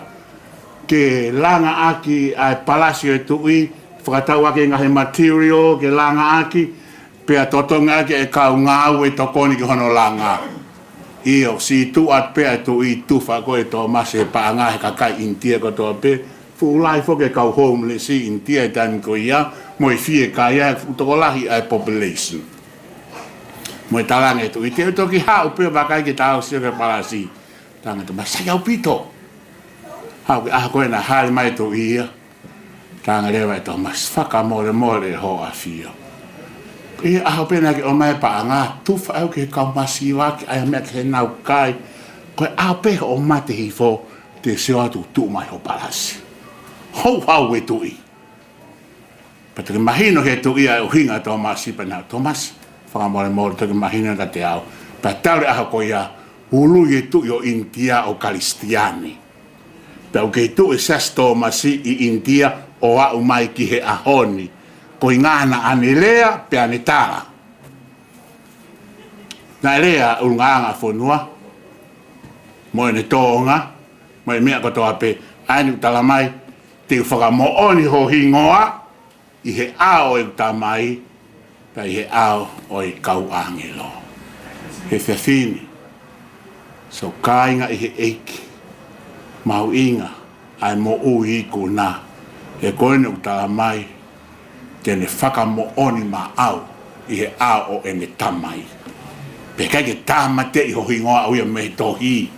ke langa aki ai palasio e tui whakatau ake ngahe material ke langa aki pe a totonga ake e kau ngau e tokoni ki hono langa. Io si tu at pe a tui tu whako e Tomasi e pa anga he kakai intia kotoa pe fulai foke kau homeless intia e tan ko ia mo i fie kaya utokolahi ai population. Mo i talange tu i te utoki hau pia wakai ki tau sio ke palasi. Tangata masai au pito. Hau ki aha koe na hali mai tu ia. Tanga lewa e to mas whaka more ho a fio. I aha pena ki o mai pa anga tufa au ki kau masi waki ai mea ke nau kai. Koe au pe o mate hi fo te sio atu tu mai ho palasi. Hau e tu i. Pata ke mahino he tu ia o hinga Tomasi pana Tomas. Whakamore toki mahino ka te au. Pa taure aha ko ia ulu i tu o India o Kalistiani. Pa o kei tu e sas Tomasi i India o au mai ki he ahoni. Ko i ngana ane lea pe ane tala. Na lea ulnganga Fonua. Mo ene tonga. Mo e mea kotoa pe aini utala mai. Te whakamooni ho hingoa. I he ao e utamai. Pa i he ao o i kau angelo. He whiawhini. So kāinga i he eiki. Mau inga ai mo ui ku nā. He koene utala mai. Tene whakamooni ma au. I he ao o ene tamai. Pe kai ke tāmate i ho hingoa au ia me tohi.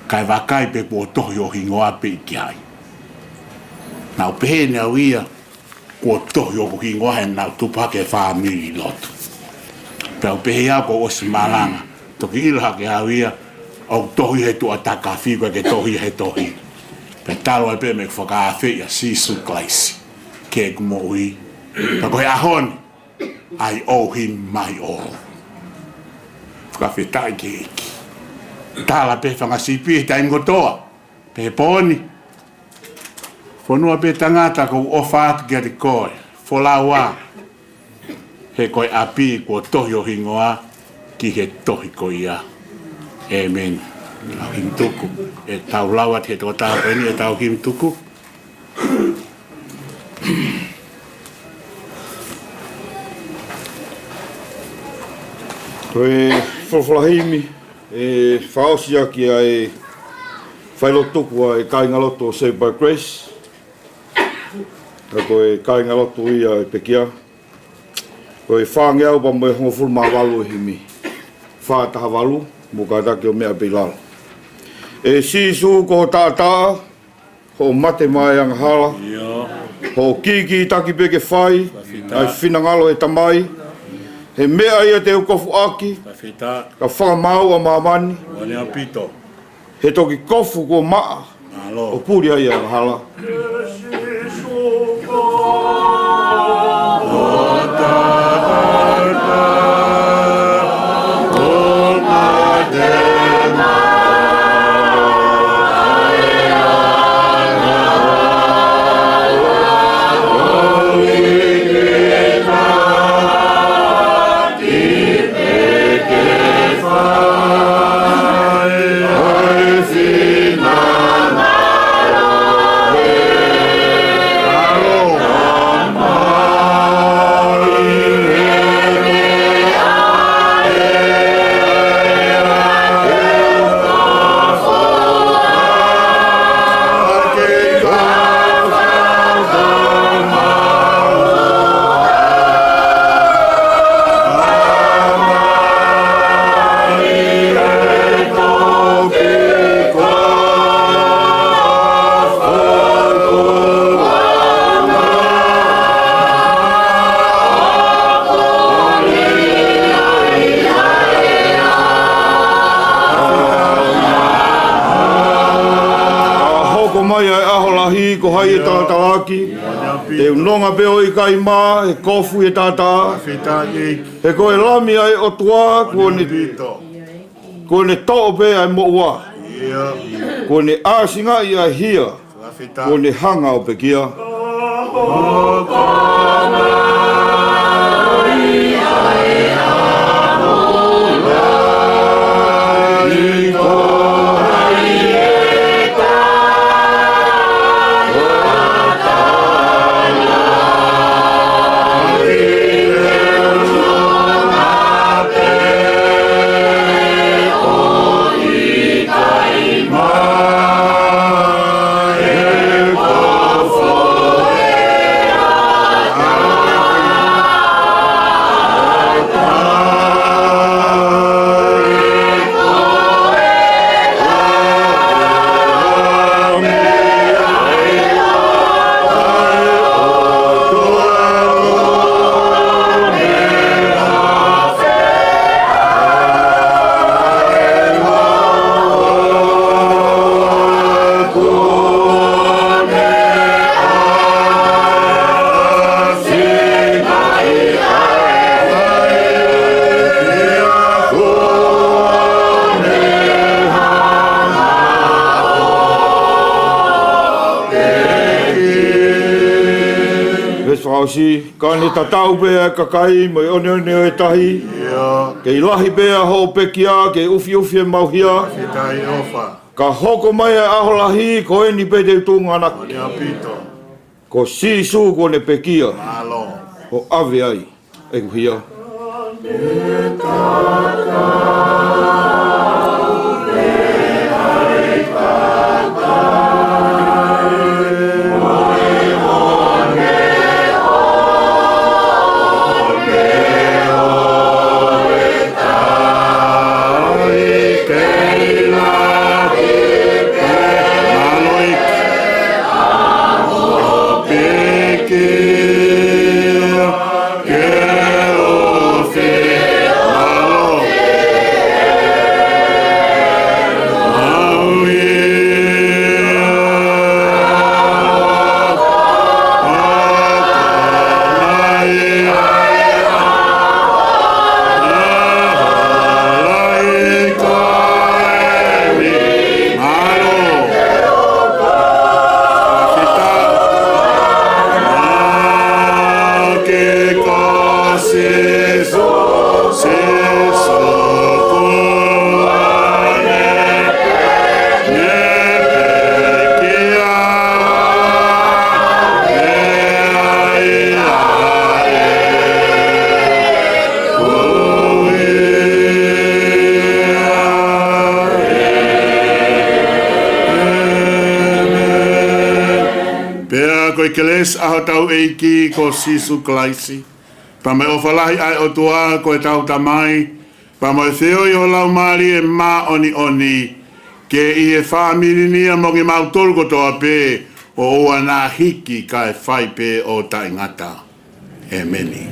Kai wakai pe po tohi o hingoa pe i kiai. Nau pehene au ia. Ko tohi o hingoa he nau tupake whamiri lotu. Pau pehe au ko osi malanga. Toki ilha ke au ia. Au tohi he tua taka whiko ke tohi he tohi. Pe talo e pe me whakawhi ia sisu klaisi. Ke kumo ui. Tako he ahoni. Ai ohi mai o. Whakawhi tai ke eki. Tala pe whangasipi he taim kotoa. Pe poni. Fonua pe tangata ko ofa atu kia te koe. Folaua. He koe api ko tohi o hingoa. Ki he tohi ko ia. Amen. Tau himtuku. E tau lauat he tō tāko eni e tau himtuku. Koe whawhahimi. E whaosia ki a e whailotuku a e kāinga loto Saved by Grace. Koe kāinga loto ia e pekia. Koe whāngeau pa moe hongo fulma walu e himi. Whātaha walu, mo kātaki o mea peilala. E sisu ko tātaa, ho mate mai ang hala. Ho kiki taki peke whai, ai whinangalo e tamai. He mea ia te ukofu aki, ka whakamau a mamani. He toki kofu ko maa, o puri ai ang hala. Ko hai e tātāki, te unonga peo i kai mā, he kofu e tātā, he koe lami ai o tua, ko ne to'o pe ai mo ua, ko ne āsinga i ai hia, ko ne hanga o pe kia. Osi, ka ni tatau pea kakai, mo one o e tahi. Kei lahi pea ho pekia, kei ufi e mauhia. Ka hoko mai e aho lahi, ko e ni pete tunga naki. Ko sisu ko ne pekia. O ave ai, e kuhia. Keles aho tau eiki ko sisu klaisi. Pa me ofalahi ai o tua ko e tau tamai. Pa mo e theo i o lau mari e ma oni oni. Ke i e whamiri nia mo ki mautolu ko toa pe. O oa nā hiki ka e whai pe o Tangata. E meni.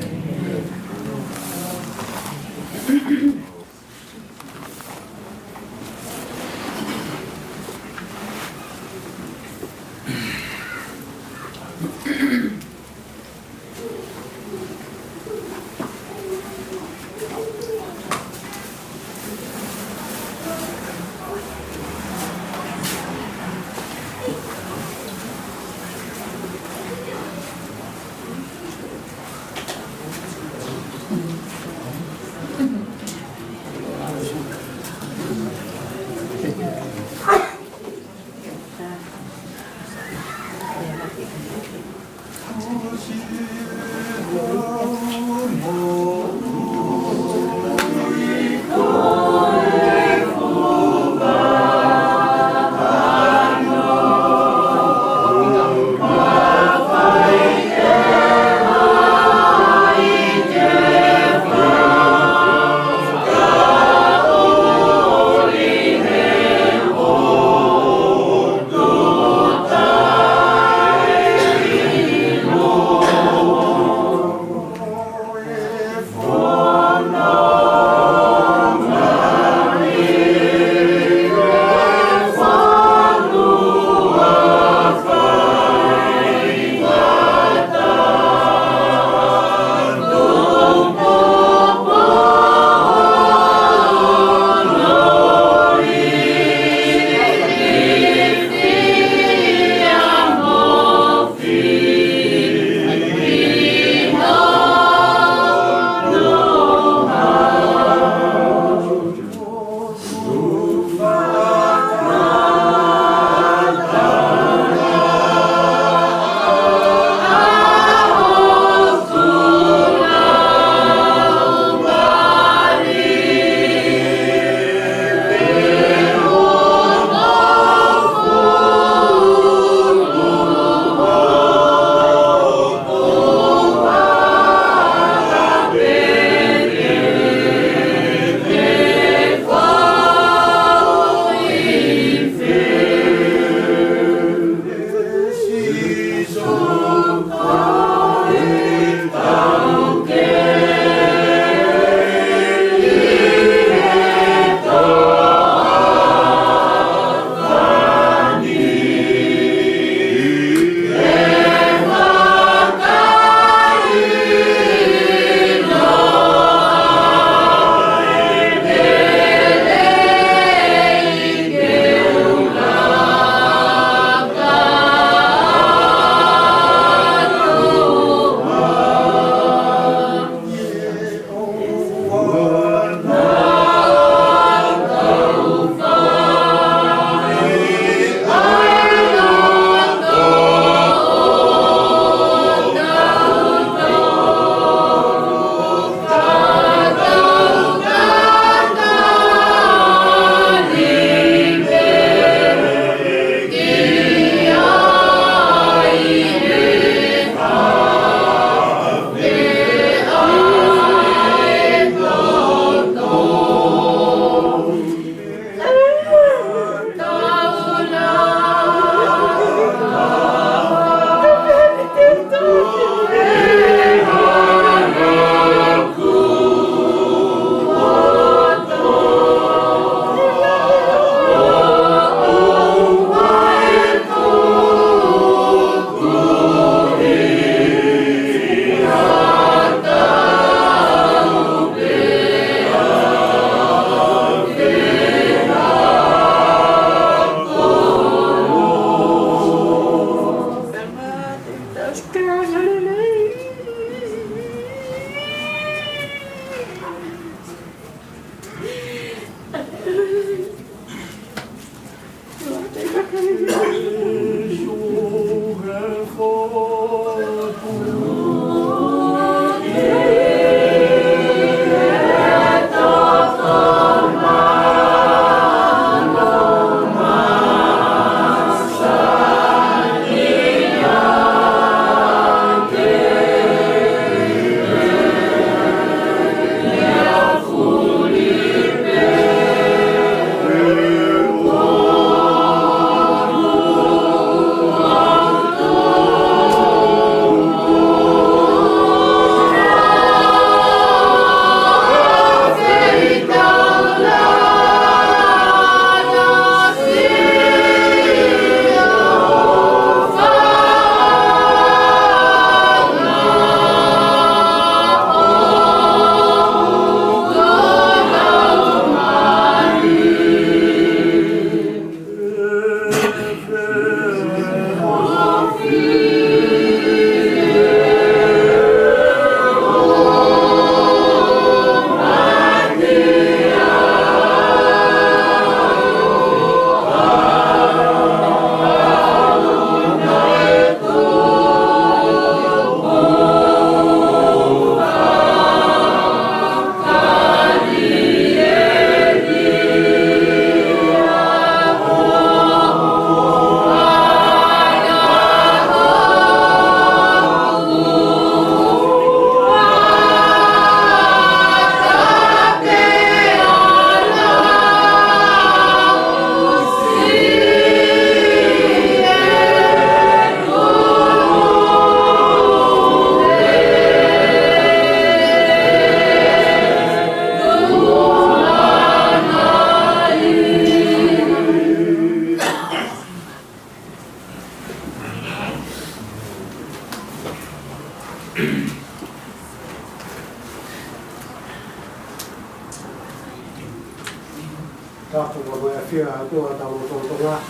Tapu wa mai fia tua tau to la.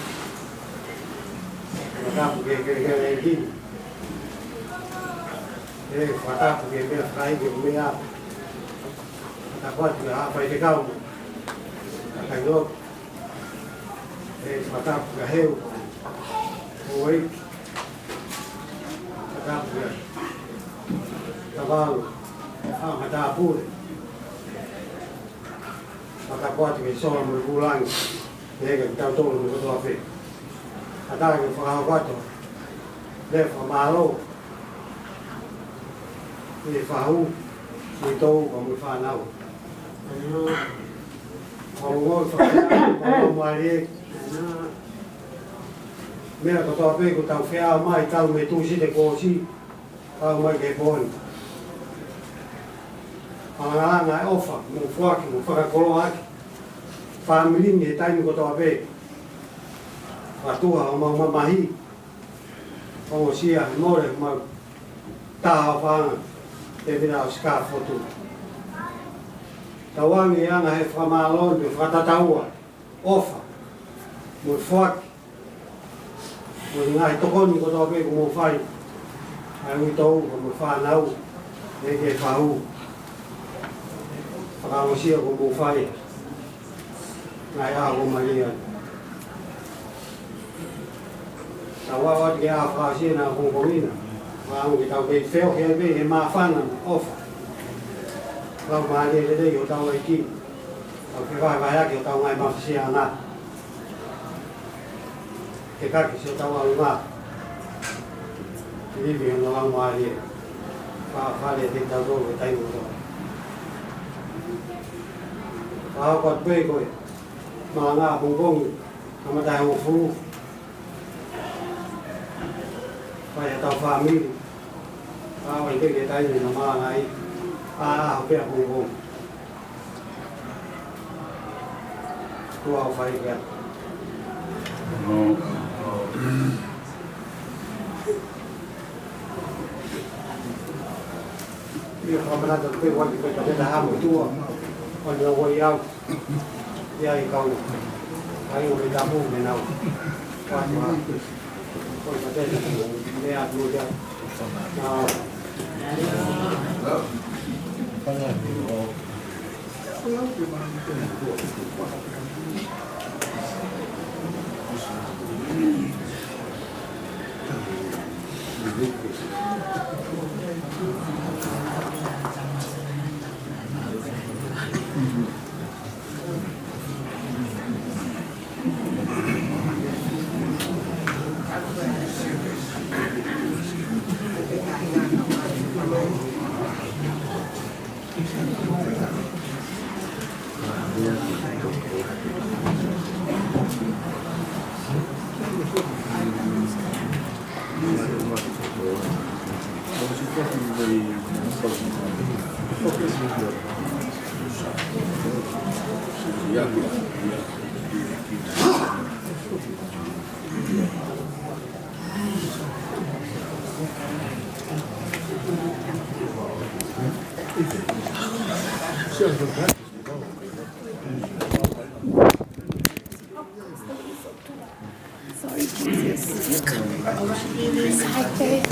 Tapu ke ki. Tapu ke me fai ke me a. Tapu a fai te kau. Kai no. Tapu ke heu. Oi. Tapu ke. Cavalo. Tapu. Maka kuat ke so mo ulang nega tau to mo to afi ata ke fa kuat le fa malo ni fa u ni to ko mo fa nau ko fa ko mari me ko to afi ko tau fea mai tau me tu si de ko si tau mai ke bon Ana na ofa mo fuaki mo faka kolo aki family ni tai ko to abe atua ma mahi o sia more ma ta fa Tevita Osika Fotu tawangi ana he famalo de fata taua ofa mo fuaki mo ngai to kon ko to abe ko mo fai ai to ko mo fa nau e ke fa u whakamosia ko mo whai. Ngai a ko maria. Tawa ke a whakasia na ko komina. Wang ki tau ke wheo ke be he mawhana ofa. Lau maria le dei o tau e ki. Tau ke vai aki o tau ngai mawhasia ngā. Ke kaki se tau au ngā. Ke liwi hana lau maria. Whale te tau tō ke taimu tō. Whao kot pui koe. Mā ngā pungkongi. Hamatai ho furu. Whai tau whamiri. Whao i ke taimu na mā ngai. Ho pia pungkongi. Kua ho whai kia. Ia whamanata te waki koe ka teta hamu tua. Oni o wai au. Ia i kau. Ai o me tamu me nau. Waki maa. Koe ka teta hamu. Mea tu ia. Sorry, Jesus. You come inside there.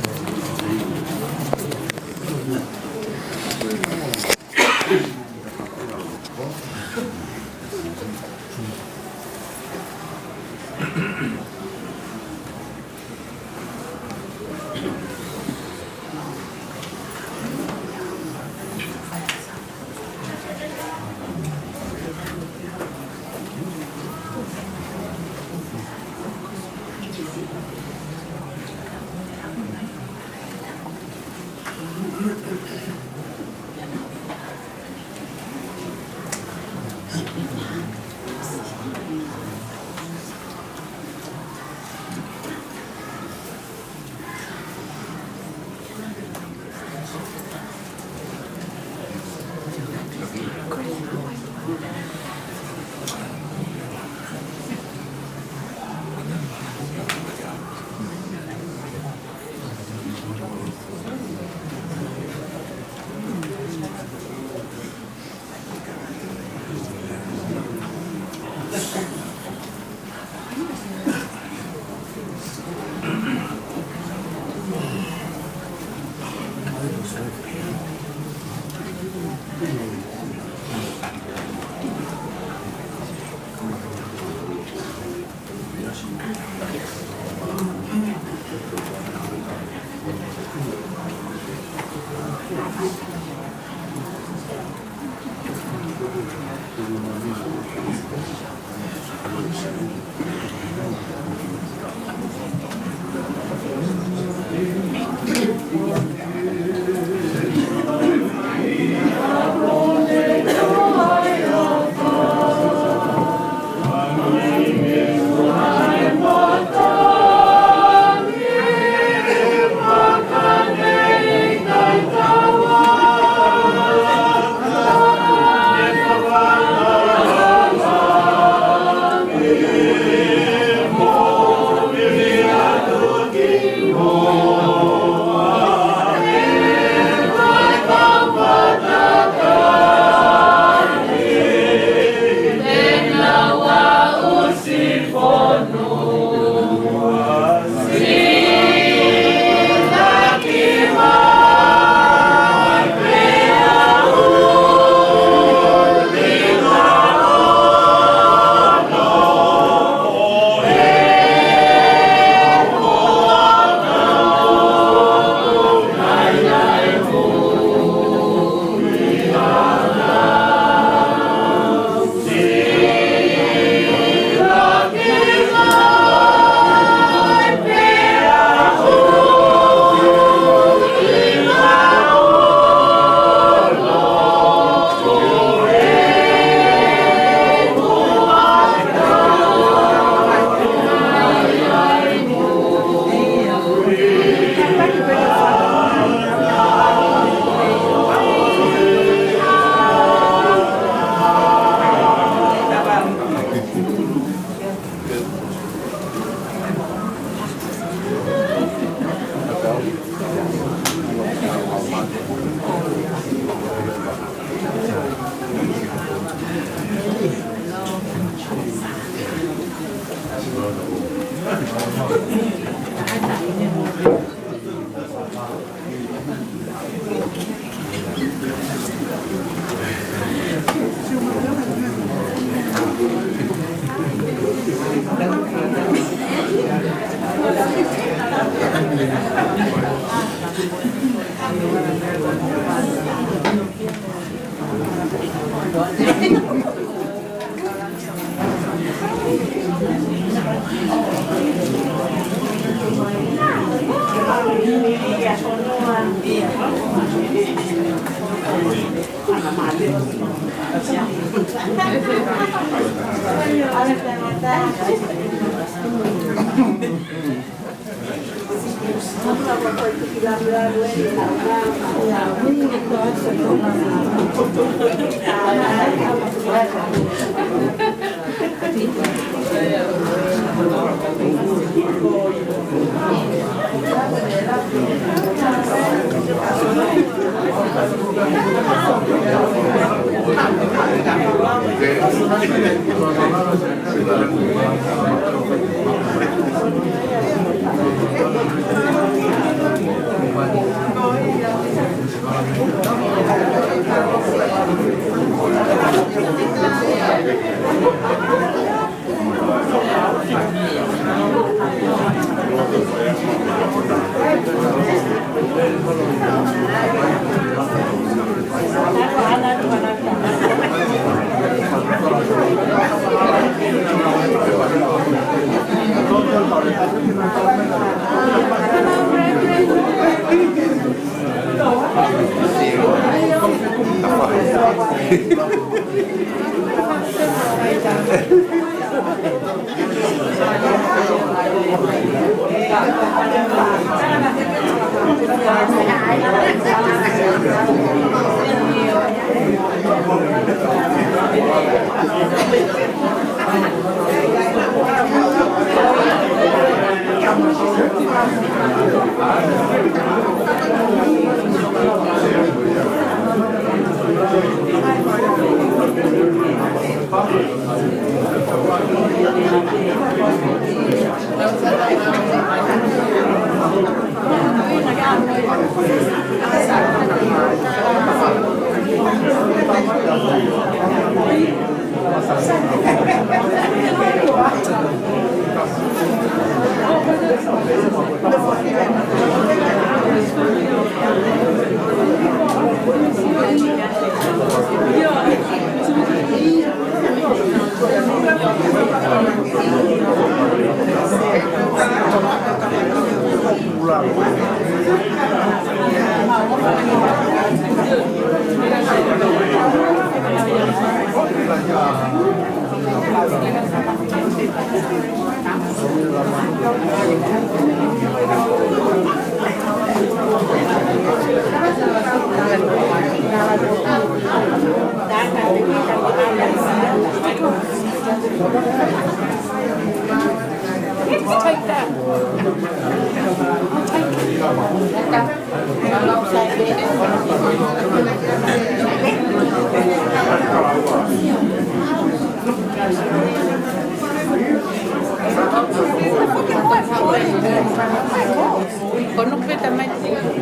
Con lúc biết tâm anh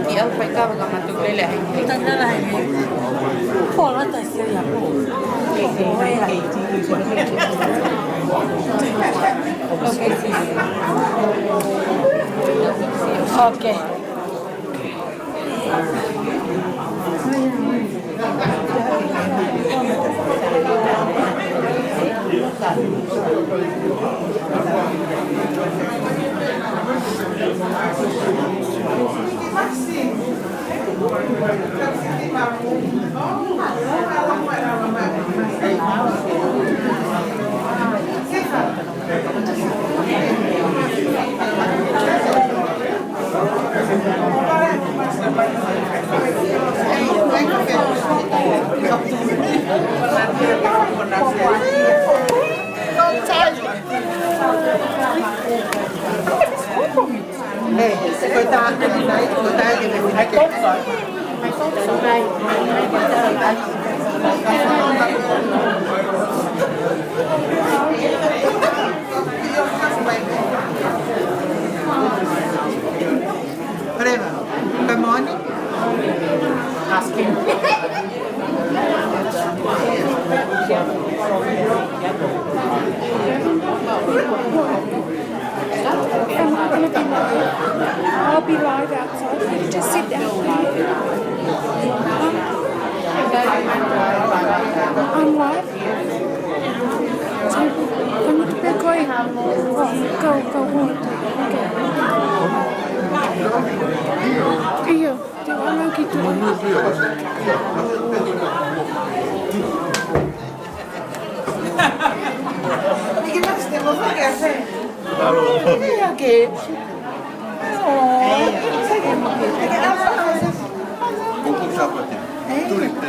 thì ông phải cao và mặt tụi đây là hành Tân đó là hành khổ lắm tại sao nhà khổ quay lại ok người ta thì mình phải tốt rồi phải tốt rồi đây Whatever. Good morning. Asking. I'll be live outside. You just sit down. Iya, te vamos a quitar. ¿Qué más tenemos que hacer? ¿Qué?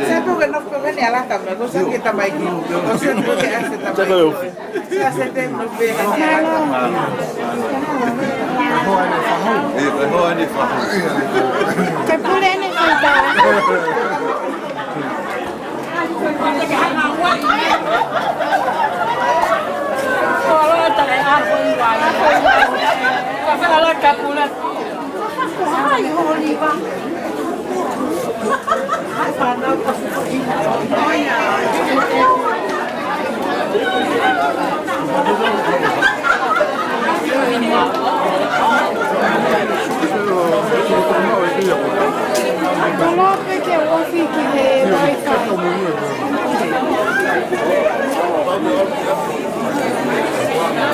Saya bukan nak pergi ala kamera, kau sakit kita baik ni. Kau sakit pergi asyik kita baik. Saya sedang pergi ala kamera. Kau boleh ni kita. Kalau tak ada apa yang kalau kapulat. Ay, Oliva. Kalau pergi office ke wifi.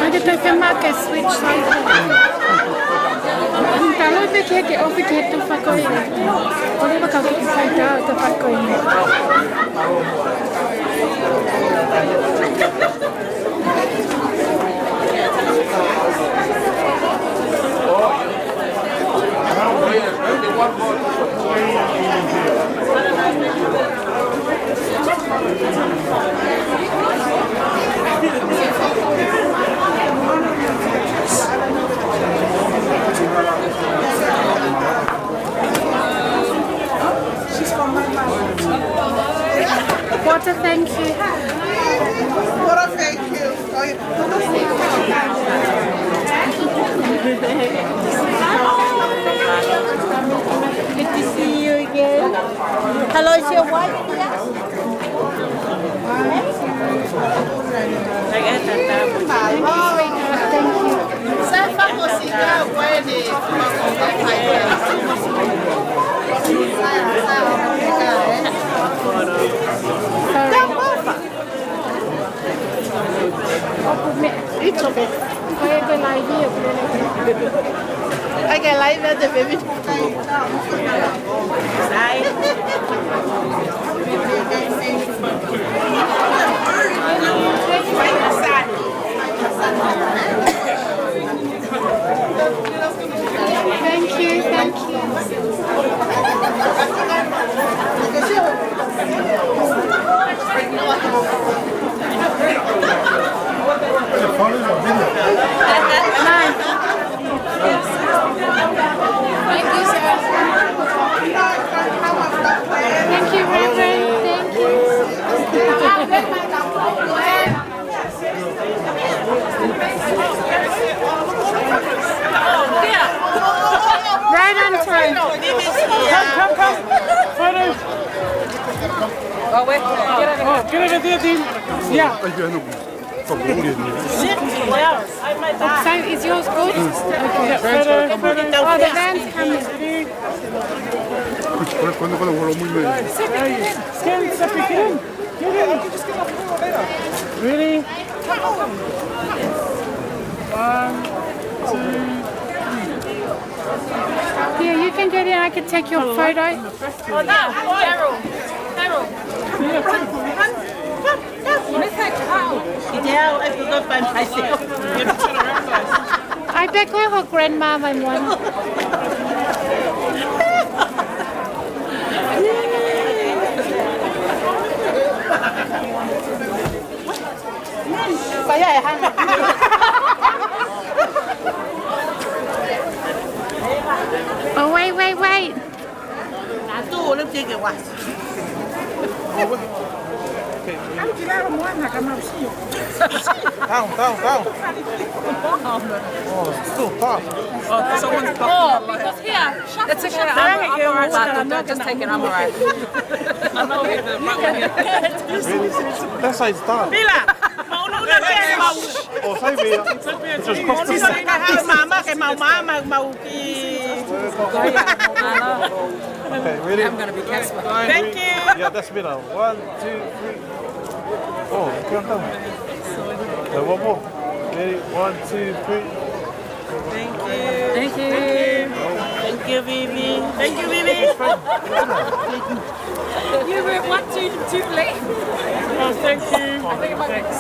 Ada terkena ke switch side. Kalau pergi ke office itu pakai. Kalau bakal kita saja itu pakai. What a thank you. What a thank you. Good to see you again. Hello, is your wife here? Thank you. Saya musika wedding. It's okay. Kaya ka live here. I can live at the baby. Thank you, thank you. Thank you, sir. Thank you, Reverend. Thank you. Right on time. Come. Photo. Oh, wait. Get it at the team. Yeah. So is yours good? Okay. Oh, the van's coming. Really? 1, 2, 3. Here, you can get in. I can take your photo. Oh, no. Daryl. I forgot by myself. I bet her grandma my one. Oh, wait. Down. Oh, it's still tough. Someone's because here. It's okay. I'm alright. Don't just take it. I'm alright. I'm okay. That side's done. Oh, sorry, Okay, ready? I'm gonna be Casper. Thank you. Yeah, that's better. 1, 2, 3. Oh, count down. One more. Ready? 1, 2, 3. Thank you. Thank you. Thank you, Vivi. Thank you, Vivi. You were 1, 2, 2 late. Oh, thank you. Thanks.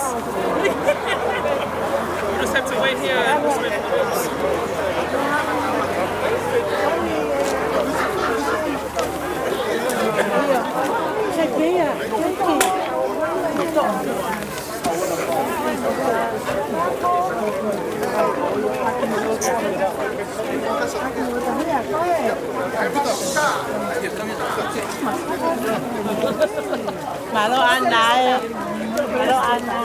Just have to wait here and just wait for the bus. Mà đâu ăn này. Mà đâu ăn này.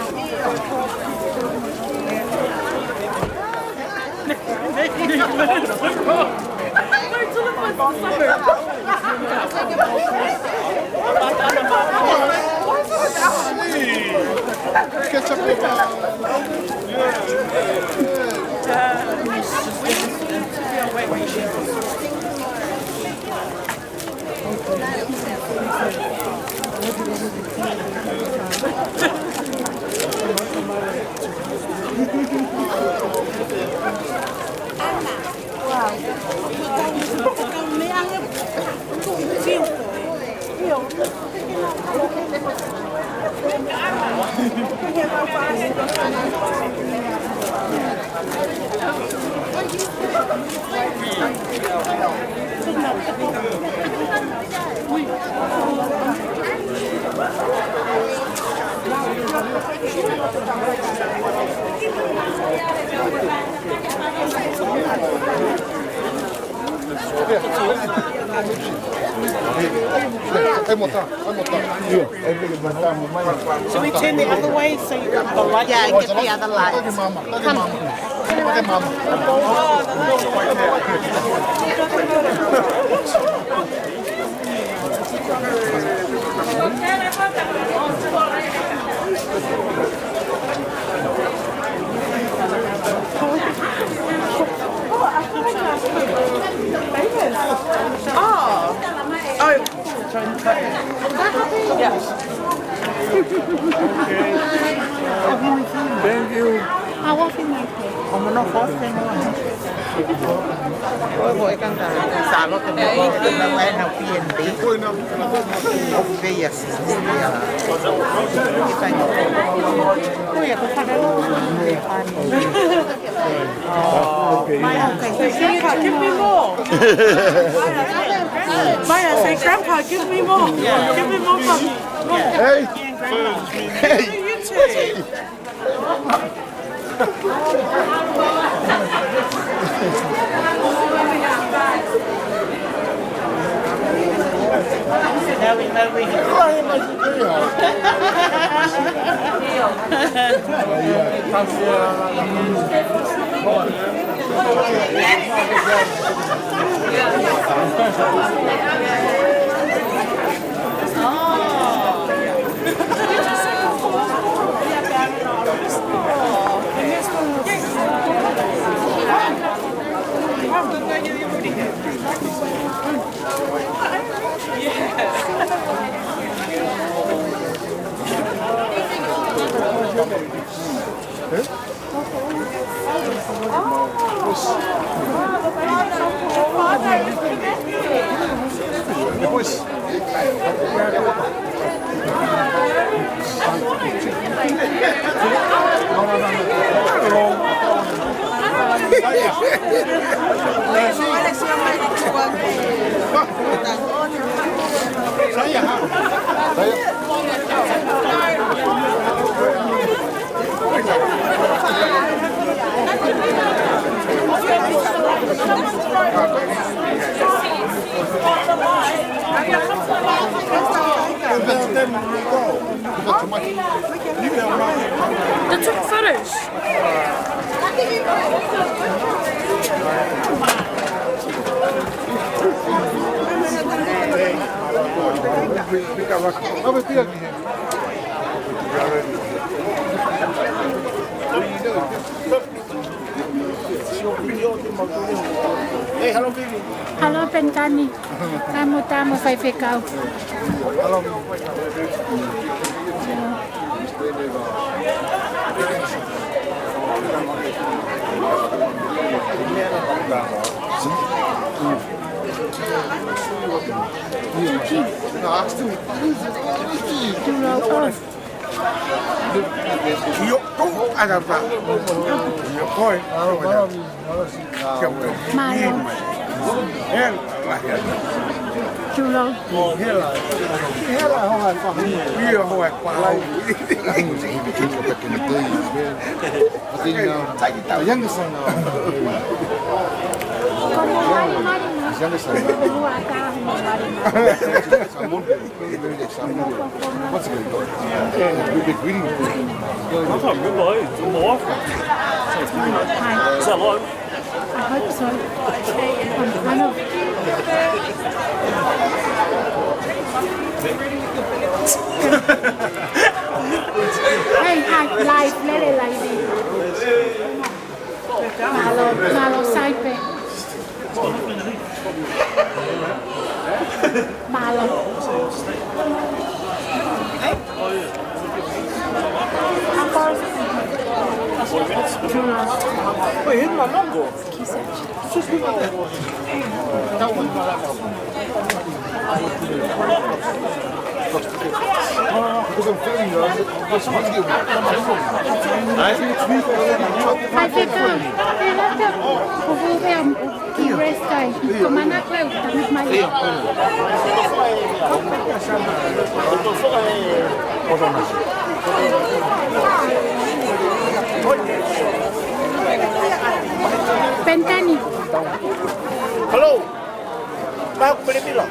Should we turn the other way so you got the light? Yeah, get the other light. Thank you. How often you pay? Không nó khó thế nữa. Ôi vội căng thẳng, xả nó cần có cần là quen học tiền tí. Ông về giờ Maya, say, Grandpa, give me more. Maya, say, Grandpa, give me more. Give me more from you. Hey! Hey! You too. Depois. They took photos. Hey, hello, baby. Hello, Pentani. Tamu fai fekau. Hello. Yo, ada pa. Yo koi. Chulo. Hela hoa pa. Yo hoa pa. Yang sana. I hope so. I'm kind of... Hey, live, let it live. Malo saipe. Malo. Wait, hit my logo. Hai ficar. Eu vou ver que resta aí. Como na cleuta, muito mais. Pentani. Hello. Mau beli pilo.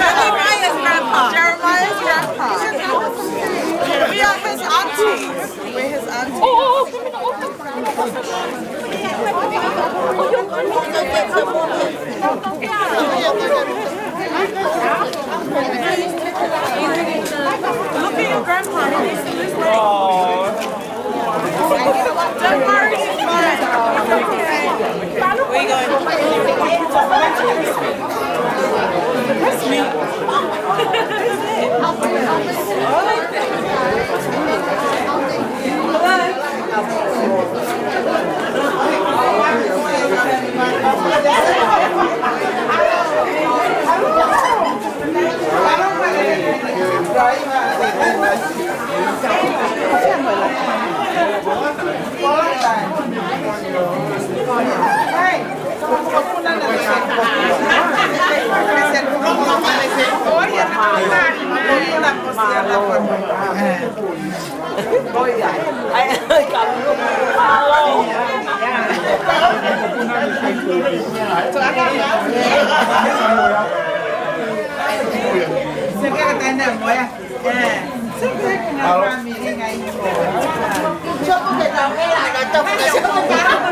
Jeremiah's grandpa. We are his aunties. We're his aunties. Look at your grandpa. Don't worry, it's fine. Where are you going? That's me. Hãy subscribe cho kênh Ghiền Mì Gõ để không bỏ lỡ những video hấp dẫn.